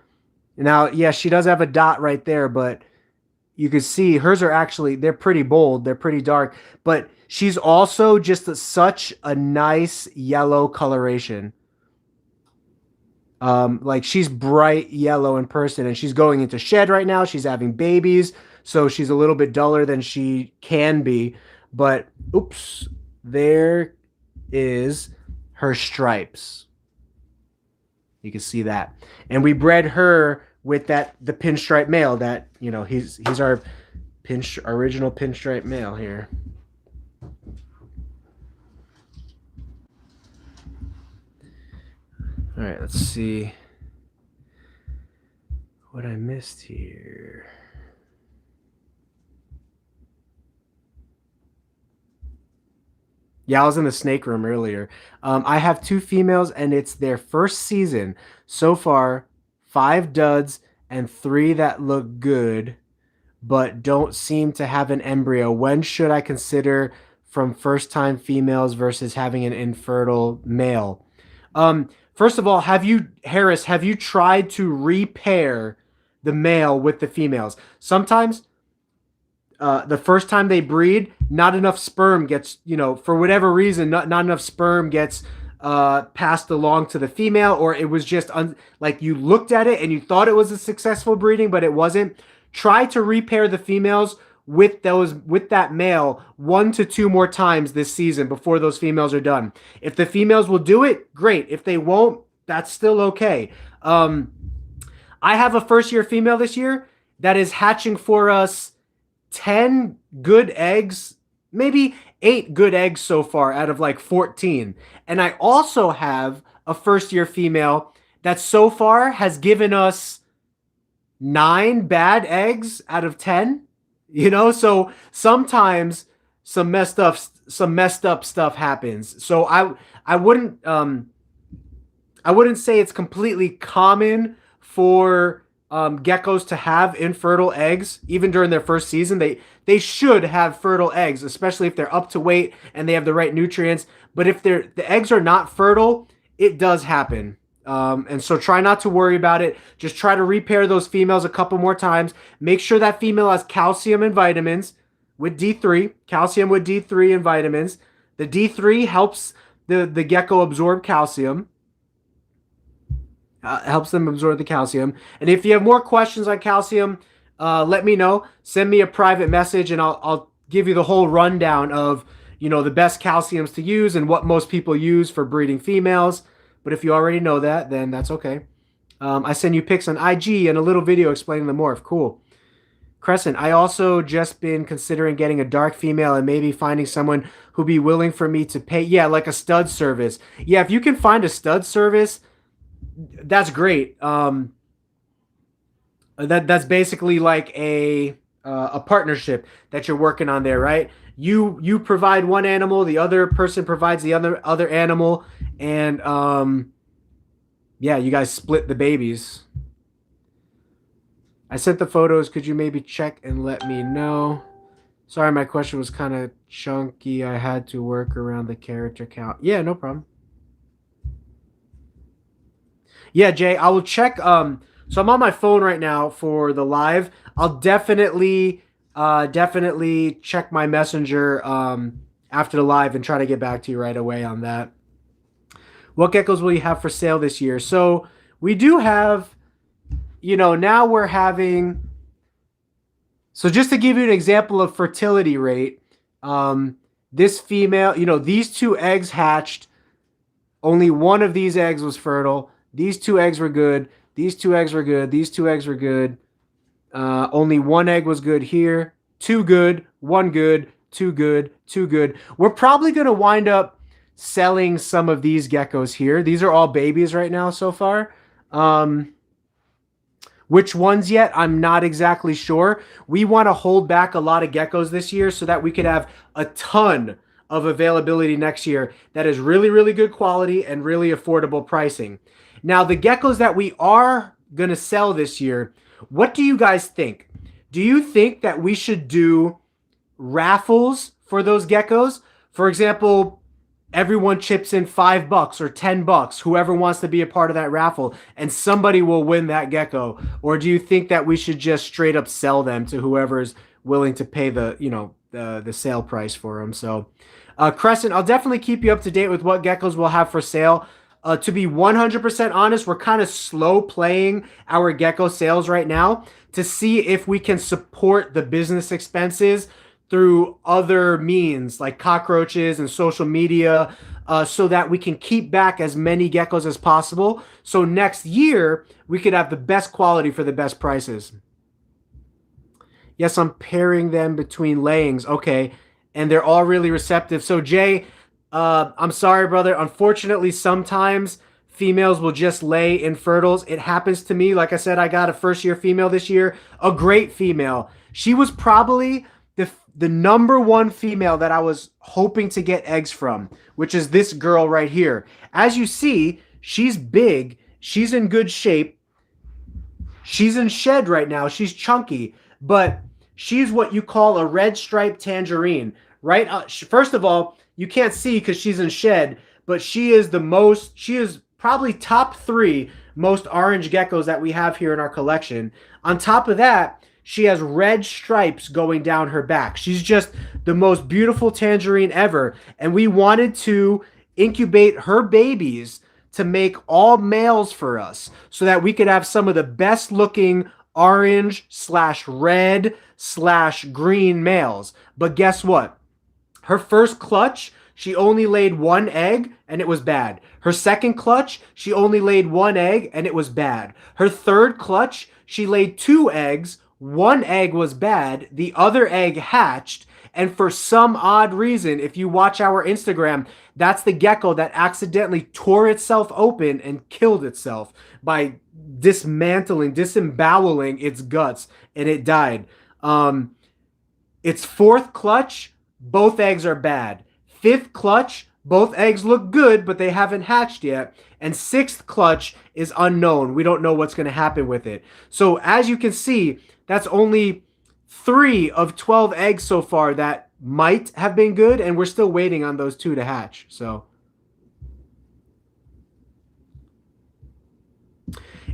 Now, yeah, she does have a dot right there, but you can see hers are actually, they're pretty bold. They're pretty dark, but she's also just such a nice yellow coloration. Like she's bright yellow in person, and she's going into shed right now. She's having babies, so she's a little bit duller than she can be. But oops, there is her stripes. You can see that. And we bred her with the pinstripe male that, you know, he's our original pinstripe male here. All right, let's see what I missed here. Yeah, I was in the snake room earlier. I have 2 females, and it's their first season. So far, 5 duds and 3 that look good, but don't seem to have an embryo. When should I consider from first-time females versus having an infertile male? First of all, Harris, have you tried to repair the male with the females? Sometimes the first time they breed, not enough sperm gets, you know, for whatever reason, not enough sperm gets passed along to the female, or it was just like you looked at it and you thought it was a successful breeding, but it wasn't. Try to repair the females with that male 1 to 2 more times this season before those females are done. If the females will do it, great. If they won't, that's still okay. I have a first-year female this year that is hatching for us 10 good eggs, maybe 8 good eggs so far out of like 14. And I also have a first-year female that so far has given us 9 bad eggs out of 10. You know, so sometimes some messed up stuff happens. So I wouldn't say it's completely common for geckos to have infertile eggs even during their first season. They should have fertile eggs, especially if they're up to weight and they have the right nutrients. But if the eggs are not fertile, it does happen. And so try not to worry about it. Just try to repair those females a couple more times. Make sure that female has calcium and vitamins with D3. Calcium with D3 and vitamins. The D3 helps the gecko absorb calcium. Helps them absorb the calcium. And if you have more questions on calcium, let me know. Send me a private message and I'll give you the whole rundown of, you know, the best calciums to use and what most people use for breeding females. But if you already know that, then that's okay. I send you pics on IG and a little video explaining the morph. Cool. Crescent, I also just been considering getting a dark female and maybe finding someone who'd be willing for me to pay. Yeah, like a stud service. Yeah, if you can find a stud service, that's great. That's basically like a partnership that you're working on there, right? You provide one animal, the other person provides the other animal, and yeah, you guys split the babies. I sent the photos. Could you maybe check and let me know? Sorry, my question was kind of chunky. I had to work around the character count. Yeah, no problem. Yeah, Jay, I will check. So I'm on my phone right now for the live. I'll definitely check my messenger after the live and try to get back to you right away on that. What geckos will you have for sale this year? So we do have, you know, now we're having, so just to give you an example of fertility rate, this female, you know, these 2 eggs hatched. Only one of these eggs was fertile. These 2 eggs were good. These 2 eggs were good. These 2 eggs were good. Only 1 egg was good here. 2 good, 1 good, 2 good, 2 good. We're probably going to wind up selling some of these geckos here. These are all babies right now so far. Which ones yet? I'm not exactly sure. We want to hold back a lot of geckos this year so that we could have a ton of availability next year that is really, really good quality and really affordable pricing. Now, the geckos that we are going to sell this year, what do you guys think? Do you think that we should do raffles for those geckos? For example, everyone chips in $5 or $10, whoever wants to be a part of that raffle, and somebody will win that gecko. Or do you think that we should just straight up sell them to whoever's willing to pay the, you know, the sale price for them? So, Crescent, I'll definitely keep you up to date with what geckos we'll have for sale. To be 100% honest, we're kind of slow playing our gecko sales right now to see if we can support the business expenses through other means like cockroaches and social media. so that we can keep back as many geckos as possible. So next year, we could have the best quality for the best prices. Yes, I'm pairing them between layings. Okay. And they're all really receptive. So, Jay, I'm sorry, brother. Unfortunately, sometimes females will just lay infertiles. It happens to me. Like I said, I got a first-year female this year, a great female. She was probably the number one female that I was hoping to get eggs from, which is this girl right here. As you see, she's big. She's in good shape. She's in shed right now. She's chunky, but she's what you call a red striped tangerine, right? First of all, you can't see because she's in shed, but she is probably top 3 most orange geckos that we have here in our collection. On top of that, she has red stripes going down her back. She's just the most beautiful tangerine ever. And we wanted to incubate her babies to make all males for us so that we could have some of the best looking orange/red/green males. But guess what? Her first clutch, she only laid 1 egg and it was bad. Her second clutch, she only laid 1 egg and it was bad. Her third clutch, she laid 2 eggs. 1 egg was bad. The other egg hatched. And for some odd reason, if you watch our Instagram, that's the gecko that accidentally tore itself open and killed itself by disemboweling its guts, and it died. Its 4th clutch, both eggs are bad. 5th clutch, both eggs look good, but they haven't hatched yet. And 6th clutch is unknown. We don't know what's going to happen with it. So as you can see, that's only 3 of 12 eggs so far that might have been good, and we're still waiting on those 2 to hatch. So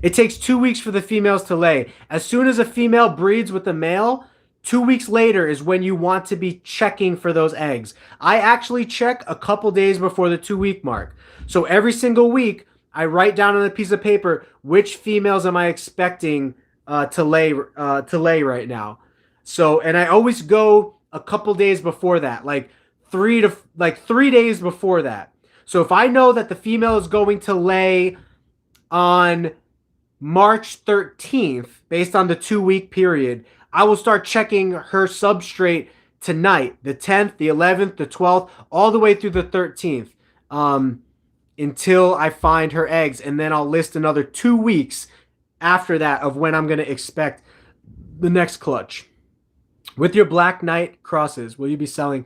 it takes 2 weeks for the females to lay. As soon as a female breeds with a male, 2 weeks later is when you want to be checking for those eggs. I actually check a couple days before the 2-week mark. So every single week, I write down on a piece of paper which females am I expecting to lay right now. So, and I always go a couple days before that, like 3 days before that. So if I know that the female is going to lay on March 13th, based on the 2-week period, I will start checking her substrate tonight, the 10th, the 11th, the 12th, all the way through the 13th, until I find her eggs. And then I'll list another 2 weeks after that of when I'm going to expect the next clutch. With your Black Knight crosses, will you be selling?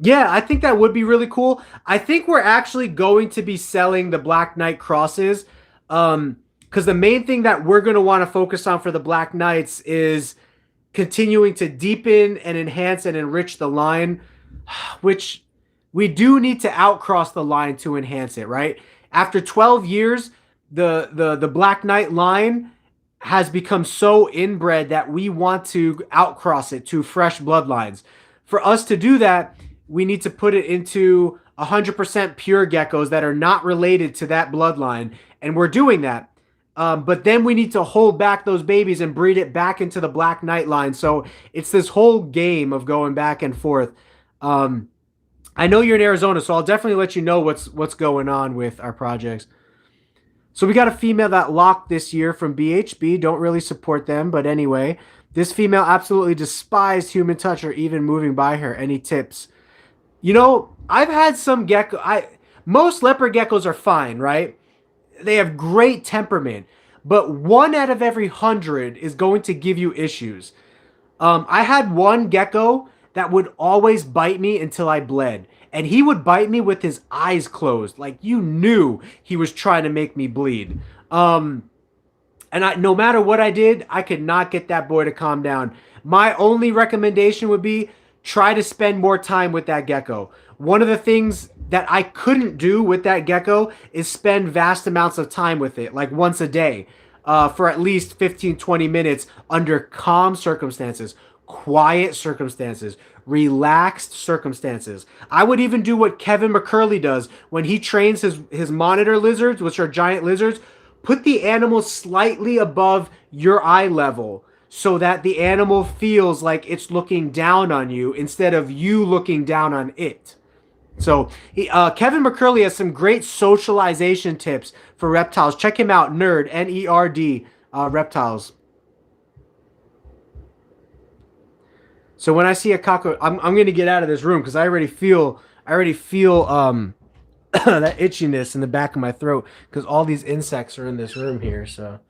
Yeah, I think that would be really cool. I think we're actually going to be selling the Black Knight crosses, because the main thing that we're going to want to focus on for the Black Knights is continuing to deepen and enhance and enrich the line, which we do need to outcross the line to enhance it, right? After 12 years, the Black Knight line has become so inbred that we want to outcross it to fresh bloodlines. For us to do that, we need to put it into 100% pure geckos that are not related to that bloodline, and we're doing that. But then we need to hold back those babies and breed it back into the Black Knight line. So it's this whole game of going back and forth. I know you're in Arizona, so I'll definitely let you know what's going on with our projects. So we got a female that locked this year from BHB. Don't really support them, but anyway. This female absolutely despised human touch or even moving by her. Any tips? You know, I've had some gecko. Most leopard geckos are fine, right? They have great temperament, but 1 out of every 100 is going to give you issues. I had one gecko that would always bite me until I bled. And he would bite me with his eyes closed. Like, you knew he was trying to make me bleed. And no matter what I did, I could not get that boy to calm down. My only recommendation would be try to spend more time with that gecko. One of the things that I couldn't do with that gecko is spend vast amounts of time with it, like once a day, for at least 15-20 minutes under calm circumstances, quiet circumstances, relaxed circumstances. I would even do what Kevin McCurley does when he trains his monitor lizards, which are giant lizards. Put the animal slightly above your eye level so that the animal feels like it's looking down on you instead of you looking down on it. So Kevin McCurley has some great socialization tips for reptiles. Check him out, Nerd, Nerd, Reptiles. So when I see a cockroach, I'm gonna get out of this room because I already feel that itchiness in the back of my throat because all these insects are in this room here. So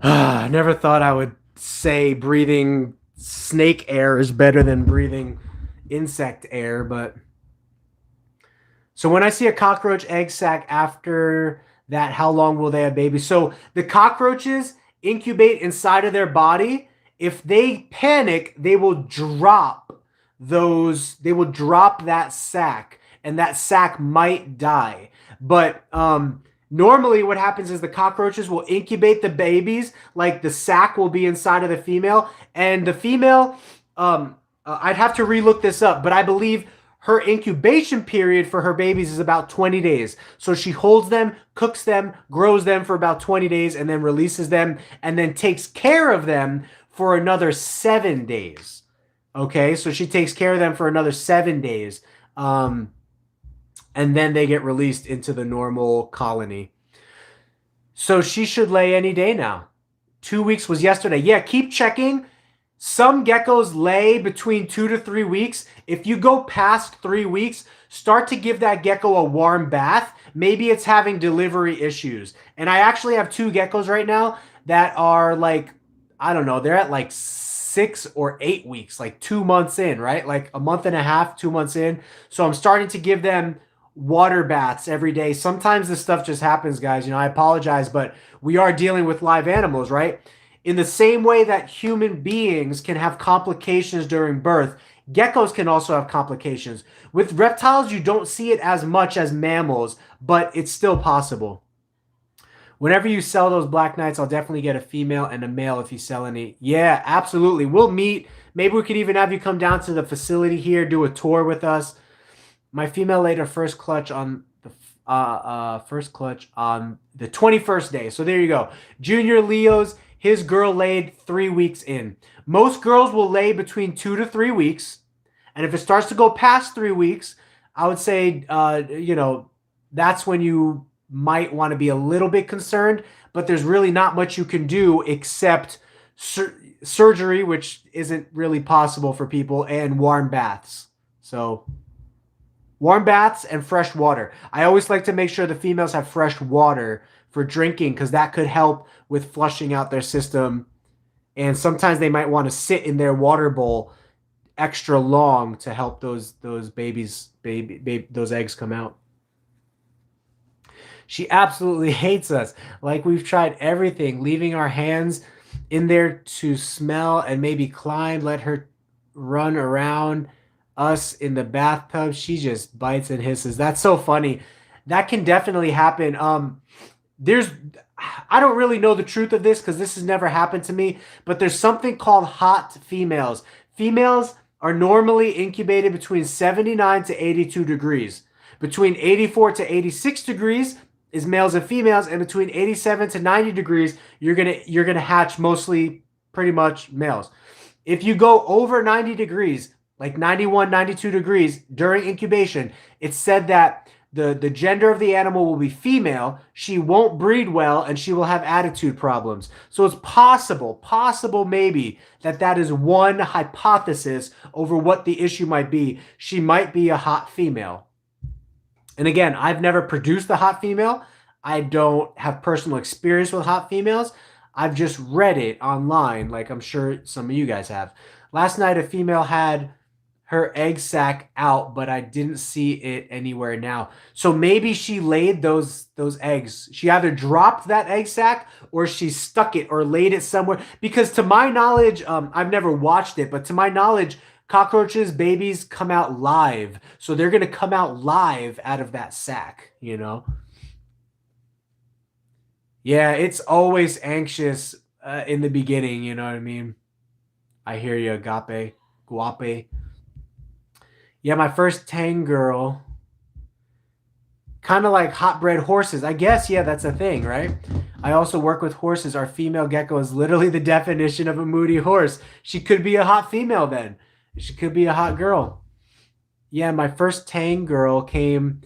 I never thought I would say breathing snake air is better than breathing insect air, but so when I see a cockroach egg sac after that, how long will they have babies? So the cockroaches incubate inside of their body. If they panic, they will drop that sac, and that sac might die. But normally what happens is the cockroaches will incubate the babies, like the sac will be inside of the female, and the female, I'd have to relook this up, but I believe her incubation period for her babies is about 20 days. So she holds them, cooks them, grows them for about 20 days, and then releases them, and then takes care of them for another 7 days. Okay, so she takes care of them for another 7 days. And then they get released into the normal colony. So she should lay any day now. 2 weeks was yesterday. Yeah, keep checking. Some geckos lay between 2 to 3 weeks. If you go past 3 weeks, start to give that gecko a warm bath. Maybe it's having delivery issues. And I actually have 2 geckos right now that are like, I don't know, they're at like 6 or 8 weeks, like 2 months in, right? Like a month and a half, 2 months in. So I'm starting to give them water baths every day. Sometimes this stuff just happens, guys. I apologize, but we are dealing with live animals, right? In the same way that human beings can have complications during birth, geckos can also have complications. With reptiles, you don't see it as much as mammals, but it's still possible. Whenever you sell those black knights, I'll definitely get a female and a male if you sell any. Yeah, absolutely. We'll meet. Maybe we could even have you come down to the facility here, do a tour with us. My female laid her first clutch on the 21st day. So there you go. Junior Leo's, his girl laid 3 weeks in. Most girls will lay between 2 to 3 weeks, and if it starts to go past 3 weeks, I would say that's when you might want to be a little bit concerned. But there's really not much you can do except surgery, which isn't really possible for people, and warm baths. So warm baths and fresh water. I always like to make sure the females have fresh water for drinking because that could help with flushing out their system. And sometimes they might want to sit in their water bowl extra long to help those those eggs come out. She absolutely hates us. Like we've tried everything, leaving our hands in there to smell and maybe climb, let her run around us in the bathtub. She just bites and hisses. That's so funny. That can definitely happen. I don't really know the truth of this because this has never happened to me, but there's something called hot females. Females are normally incubated between 79 to 82 degrees. Between 84 to 86 degrees is males and females, and between 87 to 90 degrees, you're gonna hatch mostly pretty much males. If you go over 90 degrees, like 91, 92 degrees during incubation, it's said that the gender of the animal will be female, she won't breed well, and she will have attitude problems. So it's possible maybe that is one hypothesis over what the issue might be. She might be a hot female. And again, I've never produced a hot female. I don't have personal experience with hot females. I've just read it online, like I'm sure some of you guys have. Last night, a female had her egg sac out, but I didn't see it anywhere now. So maybe she laid those eggs. She either dropped that egg sac or she stuck it or laid it somewhere. Because to my knowledge, I've never watched it, but to my knowledge, cockroaches, babies come out live. So they're going to come out live out of that sac, Yeah, it's always anxious in the beginning, you know what I mean? I hear you, Agape, Guape. Yeah, my first Tang girl kind of like hot bred horses. I guess, yeah, that's a thing, right? I also work with horses. Our female gecko is literally the definition of a moody horse. She could be a hot female then. She could be a hot girl. Yeah, my first Tang girl came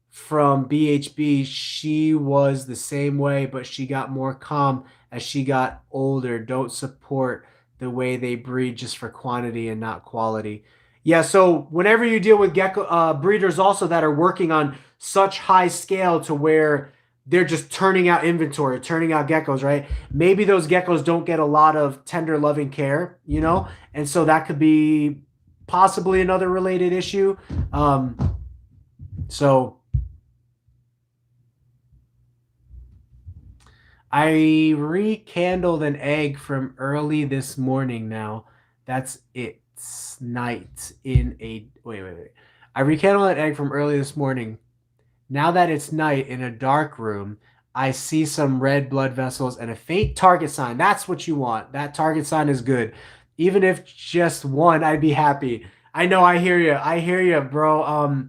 from BHB. She was the same way, but she got more calm as she got older. Don't support the way they breed just for quantity and not quality. Yeah, so whenever you deal with gecko breeders also that are working on such high scale to where they're just turning out inventory, turning out geckos, right? Maybe those geckos don't get a lot of tender loving care, you know? And so that could be possibly another related issue. So I rekindled an egg from early this morning now. That's it. Night in a wait. I rekindled an egg from early this morning. Now that it's night in a dark room, I see some red blood vessels and a faint target sign. That's what you want. That target sign is good. Even if just one, I'd be happy. I know, I hear you. I hear you, bro.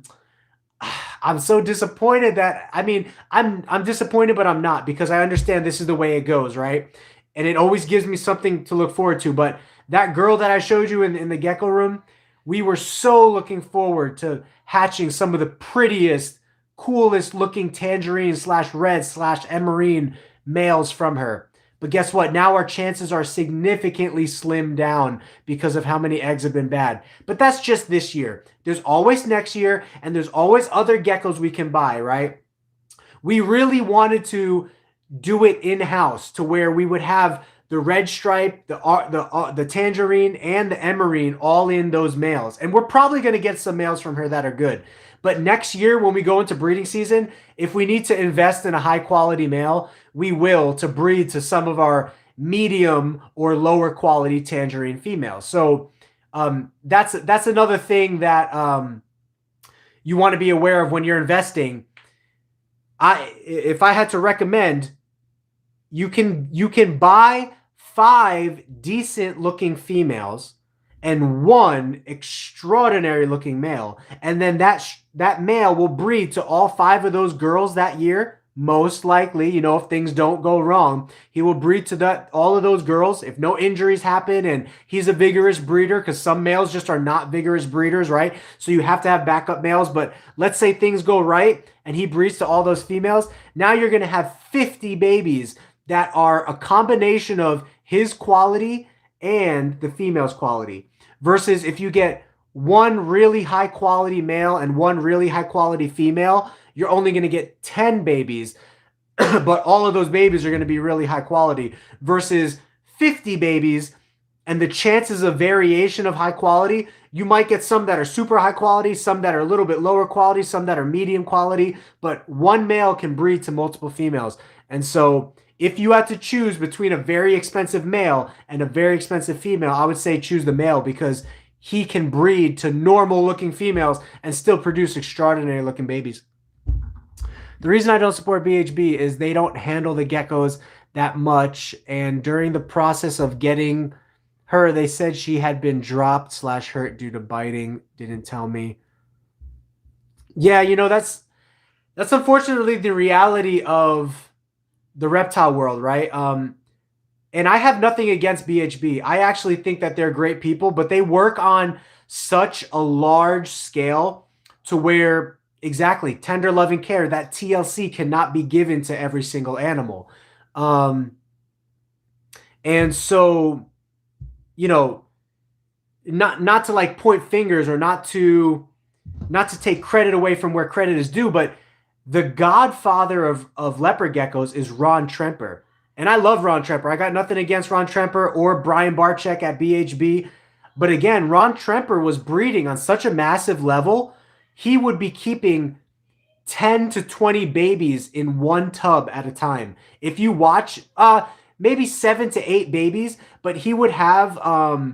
I'm so disappointed that I'm disappointed, but I'm not because I understand this is the way it goes, right? And it always gives me something to look forward to. But that girl that I showed you in the gecko room, we were so looking forward to hatching some of the prettiest, coolest looking tangerine slash red slash emerine males from her. But guess what? Now our chances are significantly slimmed down because of how many eggs have been bad. But that's just this year. There's always next year, and there's always other geckos we can buy, right? We really wanted to do it in-house to where we would have the red stripe, the tangerine, and the emerine all in those males. And we're probably going to get some males from her that are good. But next year, when we go into breeding season, if we need to invest in a high-quality male, we will to breed to some of our medium or lower quality tangerine females. So that's another thing that you want to be aware of when you're investing. If I had to recommend, you can buy 5 decent looking females and 1 extraordinary looking male, and then that male will breed to all 5 of those girls that year. Most likely, you know, if things don't go wrong, he will breed to all of those girls if no injuries happen and he's a vigorous breeder, because some males just are not vigorous breeders, right? So you have to have backup males. But let's say things go right and he breeds to all those females. Now you're going to have 50 babies that are a combination of his quality and the female's quality. Versus if you get 1 really high quality male and 1 really high quality female, you're only going to get 10 babies, but all of those babies are going to be really high quality versus 50 babies. And the chances of variation of high quality, you might get some that are super high quality, some that are a little bit lower quality, some that are medium quality, but 1 male can breed to multiple females. And so if you had to choose between a very expensive male and a very expensive female, I would say choose the male because he can breed to normal looking females and still produce extraordinary looking babies. The reason I don't support BHB is they don't handle the geckos that much. And during the process of getting her, they said she had been dropped / hurt due to biting. Didn't tell me. Yeah, you know, that's unfortunately the reality of the reptile world, right? And I have nothing against BHB. I actually think that they're great people, but they work on such a large scale to where, exactly, tender loving care, that TLC cannot be given to every single animal. And so, you know, not to like point fingers or not to take credit away from where credit is due, but the godfather of leopard geckos is Ron Tremper. And I love Ron Tremper. I got nothing against Ron Tremper or Brian Barczyk at BHB. But again, Ron Tremper was breeding on such a massive level, he would be keeping 10 to 20 babies in 1 tub at a time. If you watch, maybe 7 to 8 babies, but he would have, and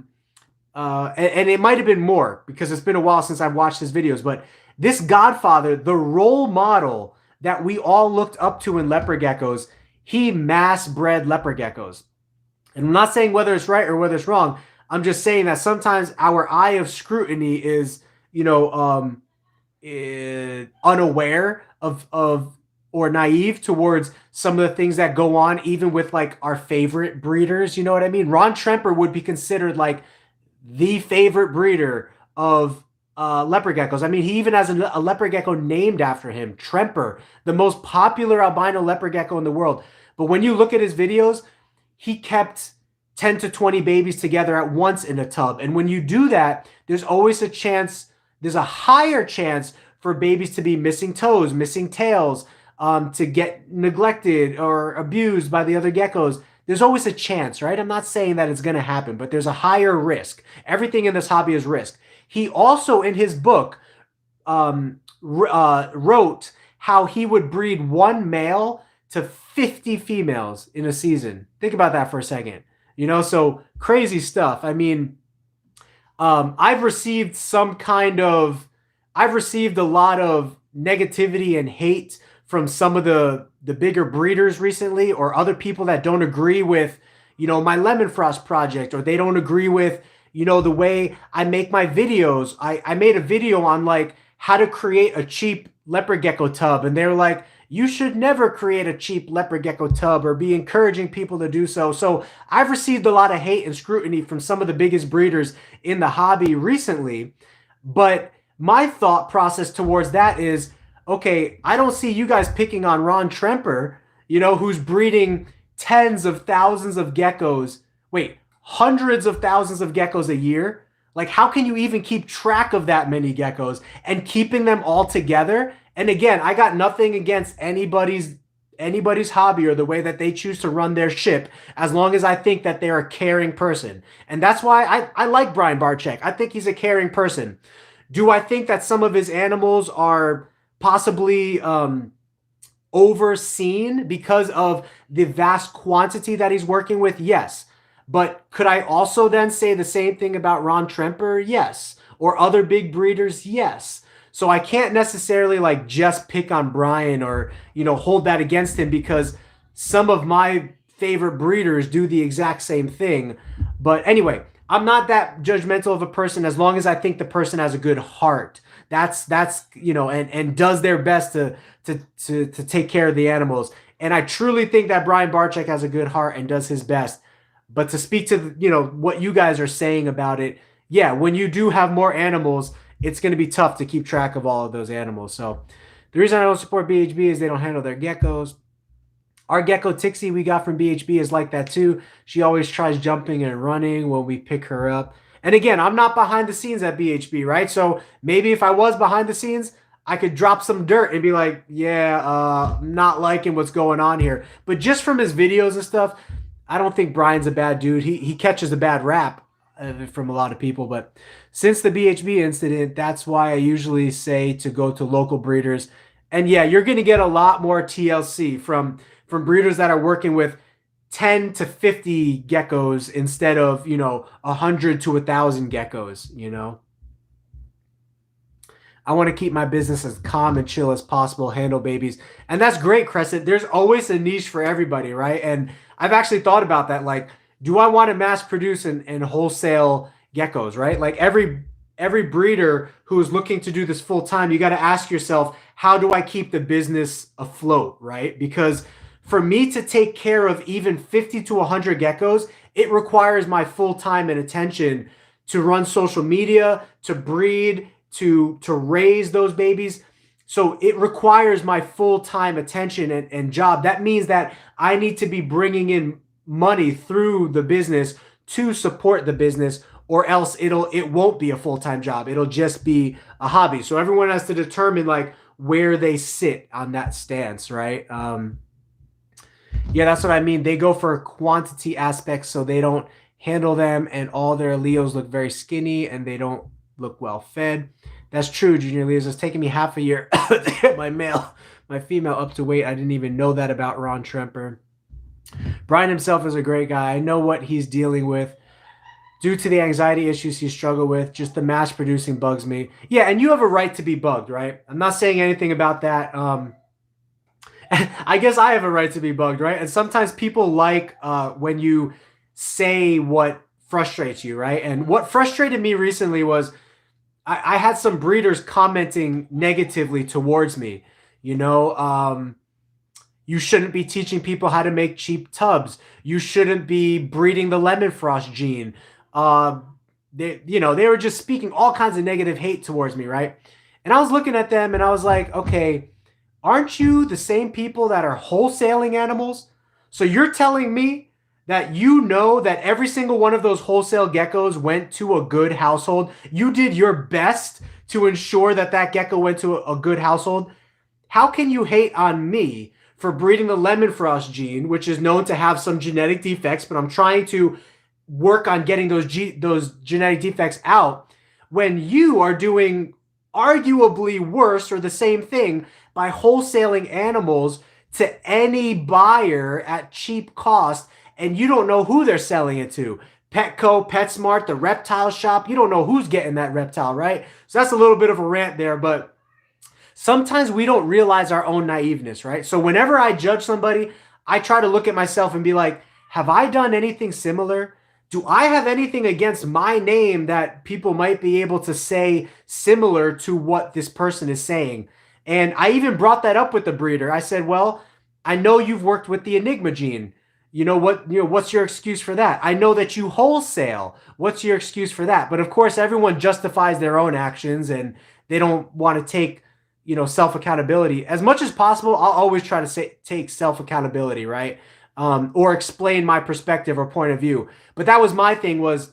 it might have been more because it's been a while since I've watched his videos, but this godfather, the role model that we all looked up to in leopard geckos, he mass bred leopard geckos. And I'm not saying whether it's right or whether it's wrong. I'm just saying that sometimes our eye of scrutiny is, you know, unaware of or naive towards some of the things that go on, even with like our favorite breeders. You know what I mean? Ron Tremper would be considered like the favorite breeder of leopard geckos. I mean, he even has a leopard gecko named after him, Tremper, the most popular albino leopard gecko in the world. But when you look at his videos, he kept 10 to 20 babies together at once in a tub. And when you do that, there's always a chance, there's a higher chance for babies to be missing toes, missing tails, to get neglected or abused by the other geckos. There's always a chance, right? I'm not saying that it's going to happen, but there's a higher risk. Everything in this hobby is risk. He also, in his book, wrote how he would breed one male to 50 females in a season. Think about that for a second. You know, so crazy stuff. I mean, I've received a lot of negativity and hate from some of the bigger breeders recently, or other people that don't agree with, you know, my Lemon Frost project, or they don't agree with, you know, the way I make my videos. I made a video on like how to create a cheap leopard gecko tub, and they're like, you should never create a cheap leopard gecko tub, or be encouraging people to do so. So I've received a lot of hate and scrutiny from some of the biggest breeders in the hobby recently. But my thought process towards that is, okay, I don't see you guys picking on Ron Tremper, you know, who's breeding tens of thousands of geckos. Wait, hundreds of thousands of geckos a year? Like, how can you even keep track of that many geckos and keeping them all together? And again, I got nothing against anybody's hobby or the way that they choose to run their ship, as long as I think that they're a caring person. And that's why I like Brian Barczyk. I think he's a caring person. Do I think that some of his animals are possibly overseen because of the vast quantity that he's working with? Yes. But could I also then say the same thing about Ron Tremper? Yes. Or other big breeders? Yes. So I can't necessarily like just pick on Brian, or, you know, hold that against him, because some of my favorite breeders do the exact same thing. But anyway, I'm not that judgmental of a person, as long as I think the person has a good heart. That's you know, and does their best to take care of the animals. And I truly think that Brian Barczyk has a good heart and does his best. But to speak to, you know, what you guys are saying about it, yeah, when you do have more animals, it's going to be tough to keep track of all of those animals. So the reason I don't support BHB is they don't handle their geckos. Our gecko Tixie we got from BHB is like that too. She always tries jumping and running when we pick her up. And again, I'm not behind the scenes at BHB, right? So maybe if I was behind the scenes, I could drop some dirt and be like, yeah, not liking what's going on here. But just from his videos and stuff, I don't think Brian's a bad dude. He catches a bad rap from a lot of people. But since the BHB incident, that's why I usually say to go to local breeders. And yeah, you're going to get a lot more TLC from breeders that are working with 10 to 50 geckos instead of, you know, 100 to 1,000 geckos, you know. I want to keep my business as calm and chill as possible, handle babies. And that's great, Crescent. There's always a niche for everybody, right? And I've actually thought about that. Like, do I want to mass produce and wholesale geckos, right? Like every breeder who is looking to do this full time, you got to ask yourself, how do I keep the business afloat, right? Because for me to take care of even 50 to 100 geckos, it requires my full time and attention to run social media, to breed, to raise those babies. So it requires my full-time attention and job. That means that I need to be bringing in money through the business to support the business, or else it won't be a full-time job. It'll just be a hobby. So everyone has to determine like where they sit on that stance, right? Yeah, that's what I mean. They go for quantity aspects, so they don't handle them, and all their Leos look very skinny and they don't look well fed. That's true, Junior Leos. It's taken me half a year to get my female up to weight. I didn't even know that about Ron Tremper. Brian himself is a great guy. I know what he's dealing with due to the anxiety issues he struggled with. Just the mass producing bugs me. Yeah, and you have a right to be bugged, right? I'm not saying anything about that. I guess I have a right to be bugged, right? And sometimes people like when you say what frustrates you, right? And what frustrated me recently was I had some breeders commenting negatively towards me. You know, you shouldn't be teaching people how to make cheap tubs. You shouldn't be breeding the lemon frost gene. They were just speaking all kinds of negative hate towards me, right? And I was looking at them and I was like, okay, aren't you the same people that are wholesaling animals? So you're telling me that you know that every single one of those wholesale geckos went to a good household? You did your best to ensure that that gecko went to a good household? How can you hate on me for breeding the lemon frost gene, which is known to have some genetic defects, but I'm trying to work on getting those genetic defects out, when you are doing arguably worse or the same thing by wholesaling animals to any buyer at cheap cost, and you don't know who they're selling it to? Petco, PetSmart, the reptile shop, you don't know who's getting that reptile, right? So that's a little bit of a rant there, but sometimes we don't realize our own naiveness, right? So whenever I judge somebody, I try to look at myself and be like, have I done anything similar? Do I have anything against my name that people might be able to say similar to what this person is saying? And I even brought that up with the breeder. I said, well, I know you've worked with the Enigma gene. What's your excuse for that? I know that you wholesale. What's your excuse for that? But of course, everyone justifies their own actions and they don't want to take self-accountability. As much as possible, I'll always try to take self-accountability, right? Or explain my perspective or point of view. But that was my thing, was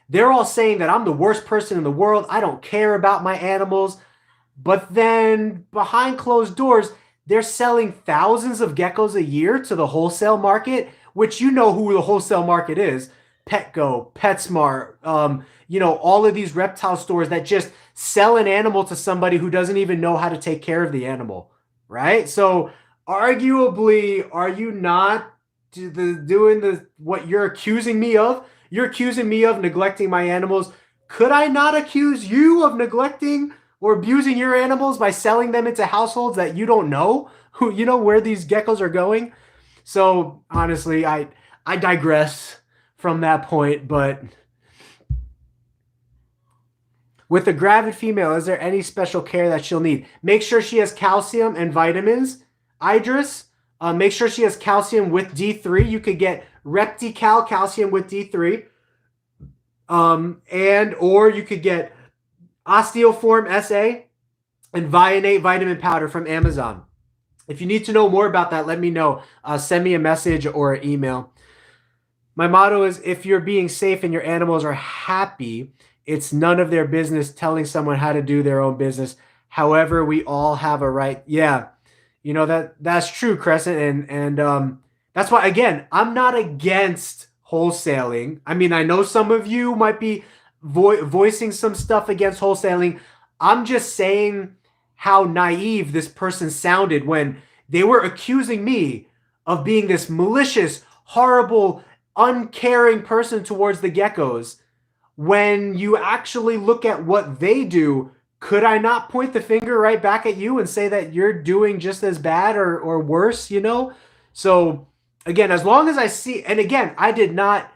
they're all saying that I'm the worst person in the world. I don't care about my animals. But then behind closed doors, they're selling thousands of geckos a year to the wholesale market, which you know who the wholesale market is. Petco, PetSmart, all of these reptile stores that just sell an animal to somebody who doesn't even know how to take care of the animal, right? So arguably, are you not doing what you're accusing me of? You're accusing me of neglecting my animals. Could I not accuse you of neglecting or abusing your animals by selling them into households that you don't know where these geckos are going? So honestly, I digress from that point, but with a gravid female, is there any special care that she'll need? Make sure she has calcium and vitamins. Idris, make sure she has calcium with D3. You could get Reptical calcium with D3. Or you could get Osteoform SA and Vionate vitamin powder from Amazon. If you need to know more about that, let me know. Send me a message or an email. My motto is, if you're being safe and your animals are happy, it's none of their business telling someone how to do their own business. However, we all have a right. Yeah, that's true, Crescent. And that's why, again, I'm not against wholesaling. I mean, I know some of you might be voicing some stuff against wholesaling. I'm just saying how naive this person sounded when they were accusing me of being this malicious, horrible, uncaring person towards the geckos. When you actually look at what they do, could I not point the finger right back at you and say that you're doing just as bad or worse, So again, as long as I see, and again, I did not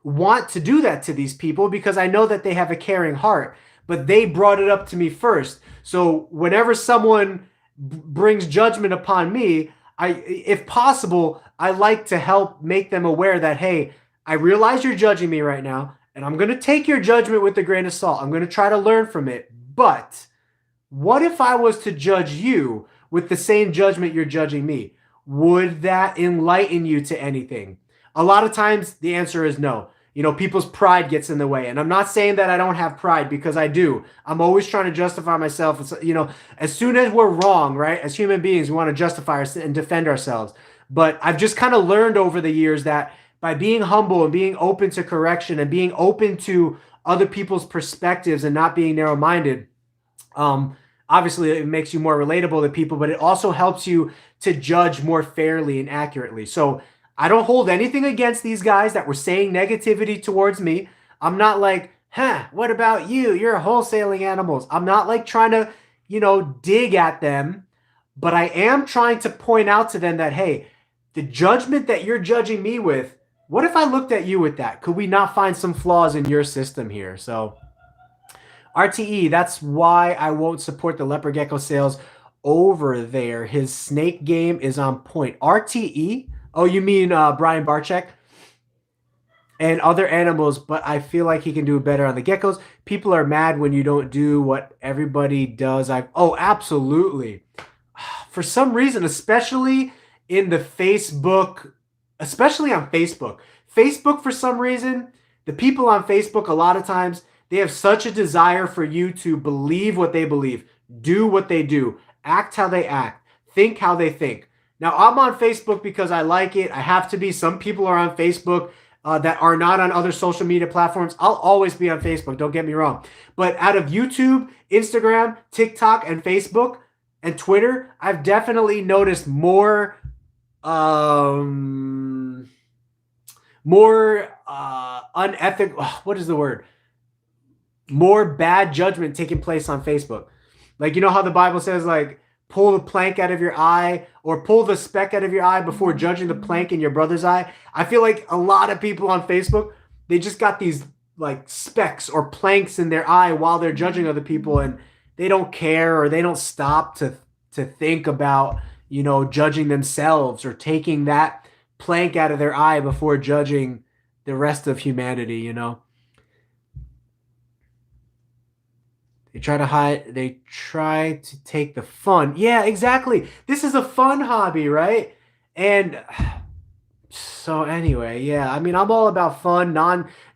want to do that to these people because I know that they have a caring heart, but they brought it up to me first. So whenever someone brings judgment upon me, if possible, I like to help make them aware that, hey, I realize you're judging me right now, and I'm going to take your judgment with a grain of salt. I'm going to try to learn from it. But what if I was to judge you with the same judgment you're judging me? Would that enlighten you to anything? A lot of times the answer is no. People's pride gets in the way. And I'm not saying that I don't have pride, because I do. I'm always trying to justify myself. As soon as we're wrong, right? As human beings, we want to justify and defend ourselves. But I've just kind of learned over the years that by being humble and being open to correction and being open to other people's perspectives and not being narrow-minded, obviously it makes you more relatable to people, but it also helps you to judge more fairly and accurately. So I don't hold anything against these guys that were saying negativity towards me. I'm not like, what about you? You're wholesaling animals. I'm not like trying to, dig at them, but I am trying to point out to them that, hey, the judgment that you're judging me with, what if I looked at you with that? Could we not find some flaws in your system here? So RTE, that's why I won't support the Leper Gecko sales over there. His snake game is on point. RTE? Oh, you mean Brian Barczyk? And other animals, but I feel like he can do better on the geckos. People are mad when you don't do what everybody does. Oh, absolutely. For some reason, especially in the Facebook, especially on Facebook. Facebook, for some reason, the people on Facebook, a lot of times, they have such a desire for you to believe what they believe, do what they do, act how they act, think how they think. Now, I'm on Facebook because I like it. I have to be. Some people are on Facebook that are not on other social media platforms. I'll always be on Facebook, don't get me wrong. But out of YouTube, Instagram, TikTok, and Facebook, and Twitter, I've definitely noticed more unethical, what is the word? More bad judgment taking place on Facebook. Like, you know how the Bible says, like, pull the plank out of your eye or pull the speck out of your eye before judging the plank in your brother's eye. I feel like a lot of people on Facebook, they just got these like specks or planks in their eye while they're judging other people, and they don't care or they don't stop to think about, you know, judging themselves or taking that plank out of their eye before judging the rest of humanity, you know. They try to take the fun. Yeah, exactly. This is a fun hobby, right? And so anyway, yeah, I mean, I'm all about fun,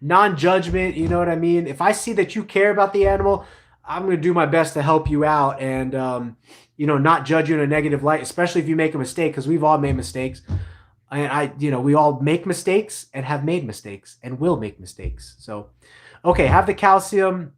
non-judgment, you know what I mean? If I see that you care about the animal, I'm going to do my best to help you out and you know, not judge you in a negative light, especially if you make a mistake, because we've all made mistakes. And you know, we all make mistakes and have made mistakes and will make mistakes. So, okay, have the calcium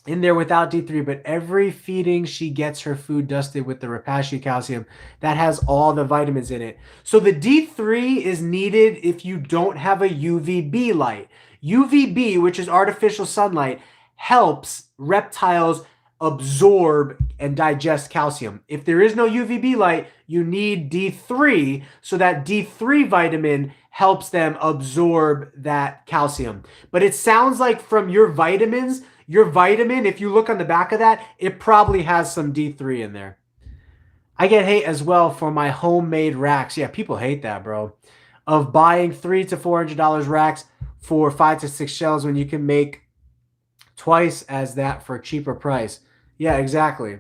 in there without D3, but every feeding she gets her food dusted with the Repashy calcium that has all the vitamins in it. So the D3 is needed if you don't have a UVB light. UVB, which is artificial sunlight, helps reptiles absorb and digest calcium. If there is no UVB light, you need D3, so that D3 vitamin helps them absorb that calcium. But it sounds like from your vitamins, your vitamin, if you look on the back of that, it probably has some D3 in there. I get hate as well for my homemade racks. Yeah, people hate that, bro. Of buying $300 to $400 racks for 5 to 6 shells when you can make twice as that for a cheaper price. Yeah, exactly.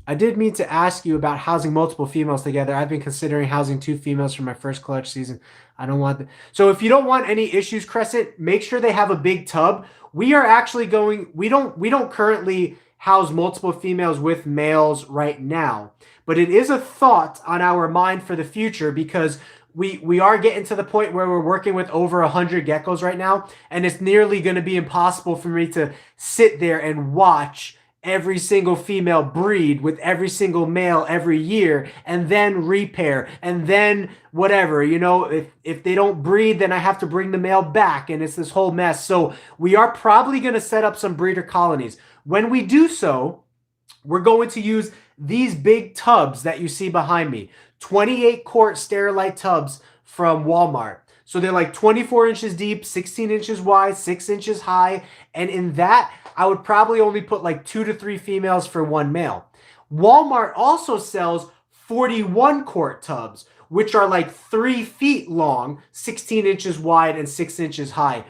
I did mean to ask you about housing multiple females together. I've been considering housing 2 females for my first clutch season. I don't want So if you don't want any issues, Crescent, make sure they have a big tub. We are actually going, we don't currently house multiple females with males right now, but it is a thought on our mind for the future because we are getting to the point where we're working with over 100 geckos right now, and it's nearly going to be impossible for me to sit there and watch every single female breed with every single male every year and then repair and then whatever, you know, if they don't breed, then I have to bring the male back and it's this whole mess. So we are probably going to set up some breeder colonies. When we do so, we're going to use these big tubs that you see behind me, 28 quart Sterilite tubs from Walmart. So they're like 24 inches deep, 16 inches wide, 6 inches high. And in that, I would probably only put like 2 to 3 females for 1 male. Walmart also sells 41 quart tubs, which are like 3 feet long, 16 inches wide, and 6 inches high.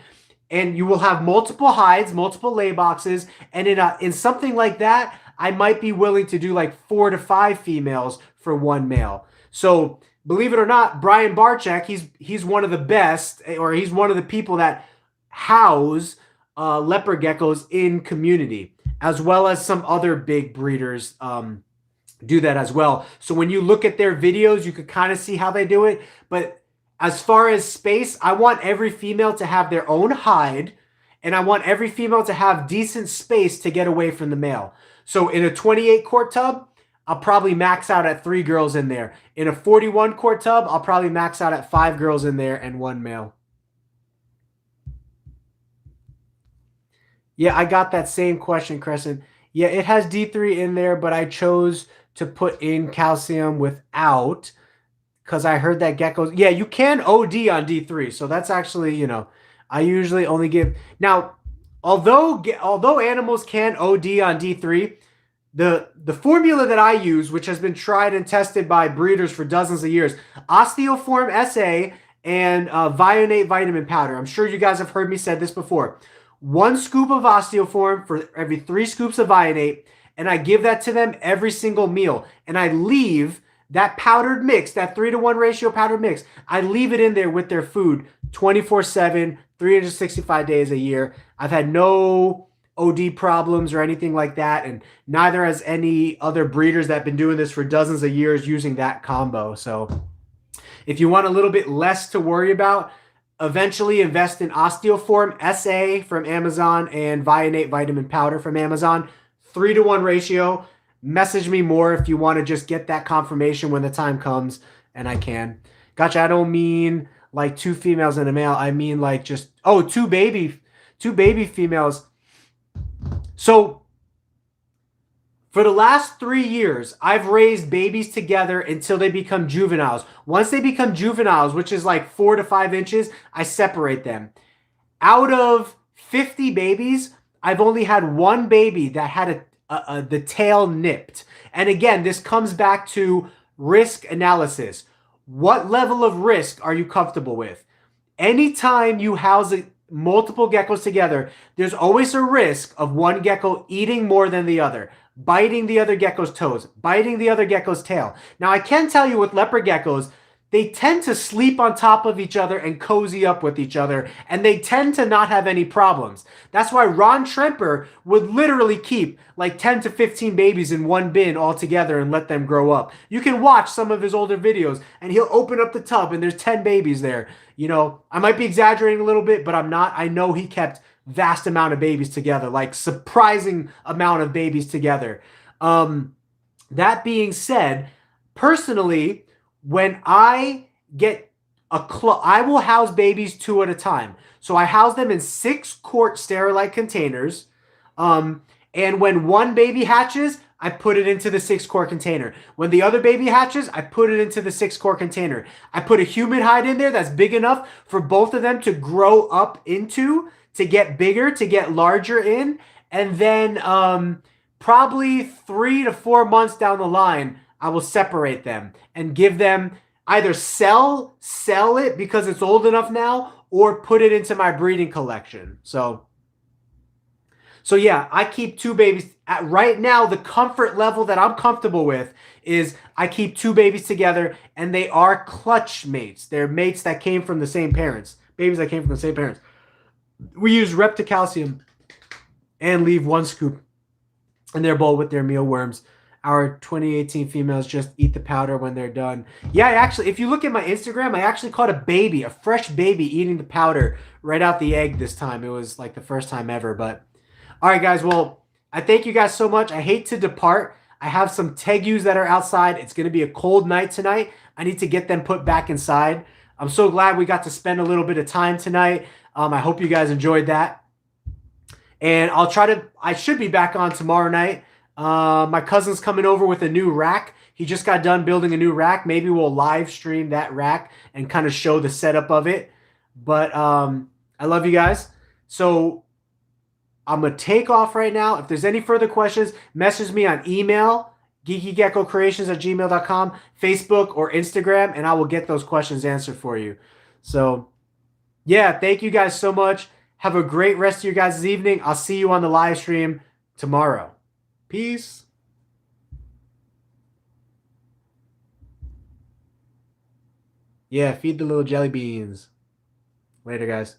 And you will have multiple hides, multiple lay boxes. And in something like that, I might be willing to do like 4 to 5 females for 1 male. So believe it or not, Brian Barczyk, he's one of the best, or he's one of the people that house leper geckos in community, as well as some other big breeders do that as well. So when you look at their videos, you could kind of see how they do it. But as far as space, I want every female to have their own hide, and I want every female to have decent space to get away from the male. So in a 28 quart tub, I'll probably max out at 3 girls in there. In a 41 quart tub, I'll probably max out at 5 girls in there and 1 male. Yeah, I got that same question, Crescent. Yeah, it has D3 in there, but I chose to put in calcium without because I heard that geckos... Yeah, you can OD on D3, so that's actually, you know, I usually only give... Now, although animals can OD on D3, the formula that I use, which has been tried and tested by breeders for dozens of years, Osteoform SA and Vionate vitamin powder. I'm sure you guys have heard me say this before. 1 scoop of Osteoform for every 3 scoops of Vionate, and I give that to them every single meal. And I leave that powdered mix, that 3-to-1 ratio powdered mix, I leave it in there with their food 24/7, 365 days a year. I've had no OD problems or anything like that, and neither has any other breeders that have been doing this for dozens of years using that combo. So if you want a little bit less to worry about, eventually invest in Osteoform SA from Amazon and Vionate vitamin powder from Amazon. 3-to-1 ratio. Message me more if you want to just get that confirmation when the time comes, and I can. Gotcha. I don't mean like 2 females and a male. I mean like just, oh, two baby females. So for the last 3 years, I've raised babies together until they become juveniles. Once they become juveniles, which is like 4 to 5 inches, I separate them. Out of 50 babies, I've only had 1 baby that had the tail nipped. And again, this comes back to risk analysis. What level of risk are you comfortable with? Anytime you house multiple geckos together, there's always a risk of one gecko eating more than the other, biting the other gecko's toes, biting the other gecko's tail. Now, I can tell you with leopard geckos, they tend to sleep on top of each other and cozy up with each other, and they tend to not have any problems. That's why Ron Tremper would literally keep like 10 to 15 babies in one bin all together and let them grow up. You can watch some of his older videos, and he'll open up the tub, and there's 10 babies there. You know, I might be exaggerating a little bit, but I'm not. I know he kept vast amount of babies together, like surprising amount of babies together. That being said, personally, when I get I will house babies 2 at a time. So I house them in 6-quart sterilite containers. And when one baby hatches, I put it into the 6-quart container. When the other baby hatches, I put it into the 6-quart container. I put a humid hide in there that's big enough for both of them to grow up into, to get bigger, to get larger in. And then probably 3 to 4 months down the line, I will separate them and give them either sell it because it's old enough now, or put it into my breeding collection. So yeah, I keep 2 babies. Right now, the comfort level that I'm comfortable with is I keep 2 babies together, and they are clutch mates. They're mates that came from the same parents. Babies that came from the same parents. We use Repticalcium and leave 1 scoop in their bowl with their mealworms. Our 2018 females just eat the powder when they're done. Yeah, actually, if you look at my Instagram, I actually caught a fresh baby eating the powder right out the egg this time. It was like the first time ever. But all right, guys, well, I thank you guys so much. I hate to depart. I have some tegus that are outside. It's going to be a cold night tonight. I need to get them put back inside. I'm so glad we got to spend a little bit of time tonight. I hope you guys enjoyed that. And I should be back on tomorrow night. My cousin's coming over with a new rack. He just got done building a new rack. Maybe we'll live stream that rack and kind of show the setup of it. But I love you guys. So I'm going to take off right now. If there's any further questions, message me on email, GeekyGeckoCreations@gmail.com, Facebook, or Instagram, and I will get those questions answered for you. So yeah, thank you guys so much. Have a great rest of your guys' evening. I'll see you on the live stream tomorrow. Peace. Yeah, feed the little jelly beans. Later, guys.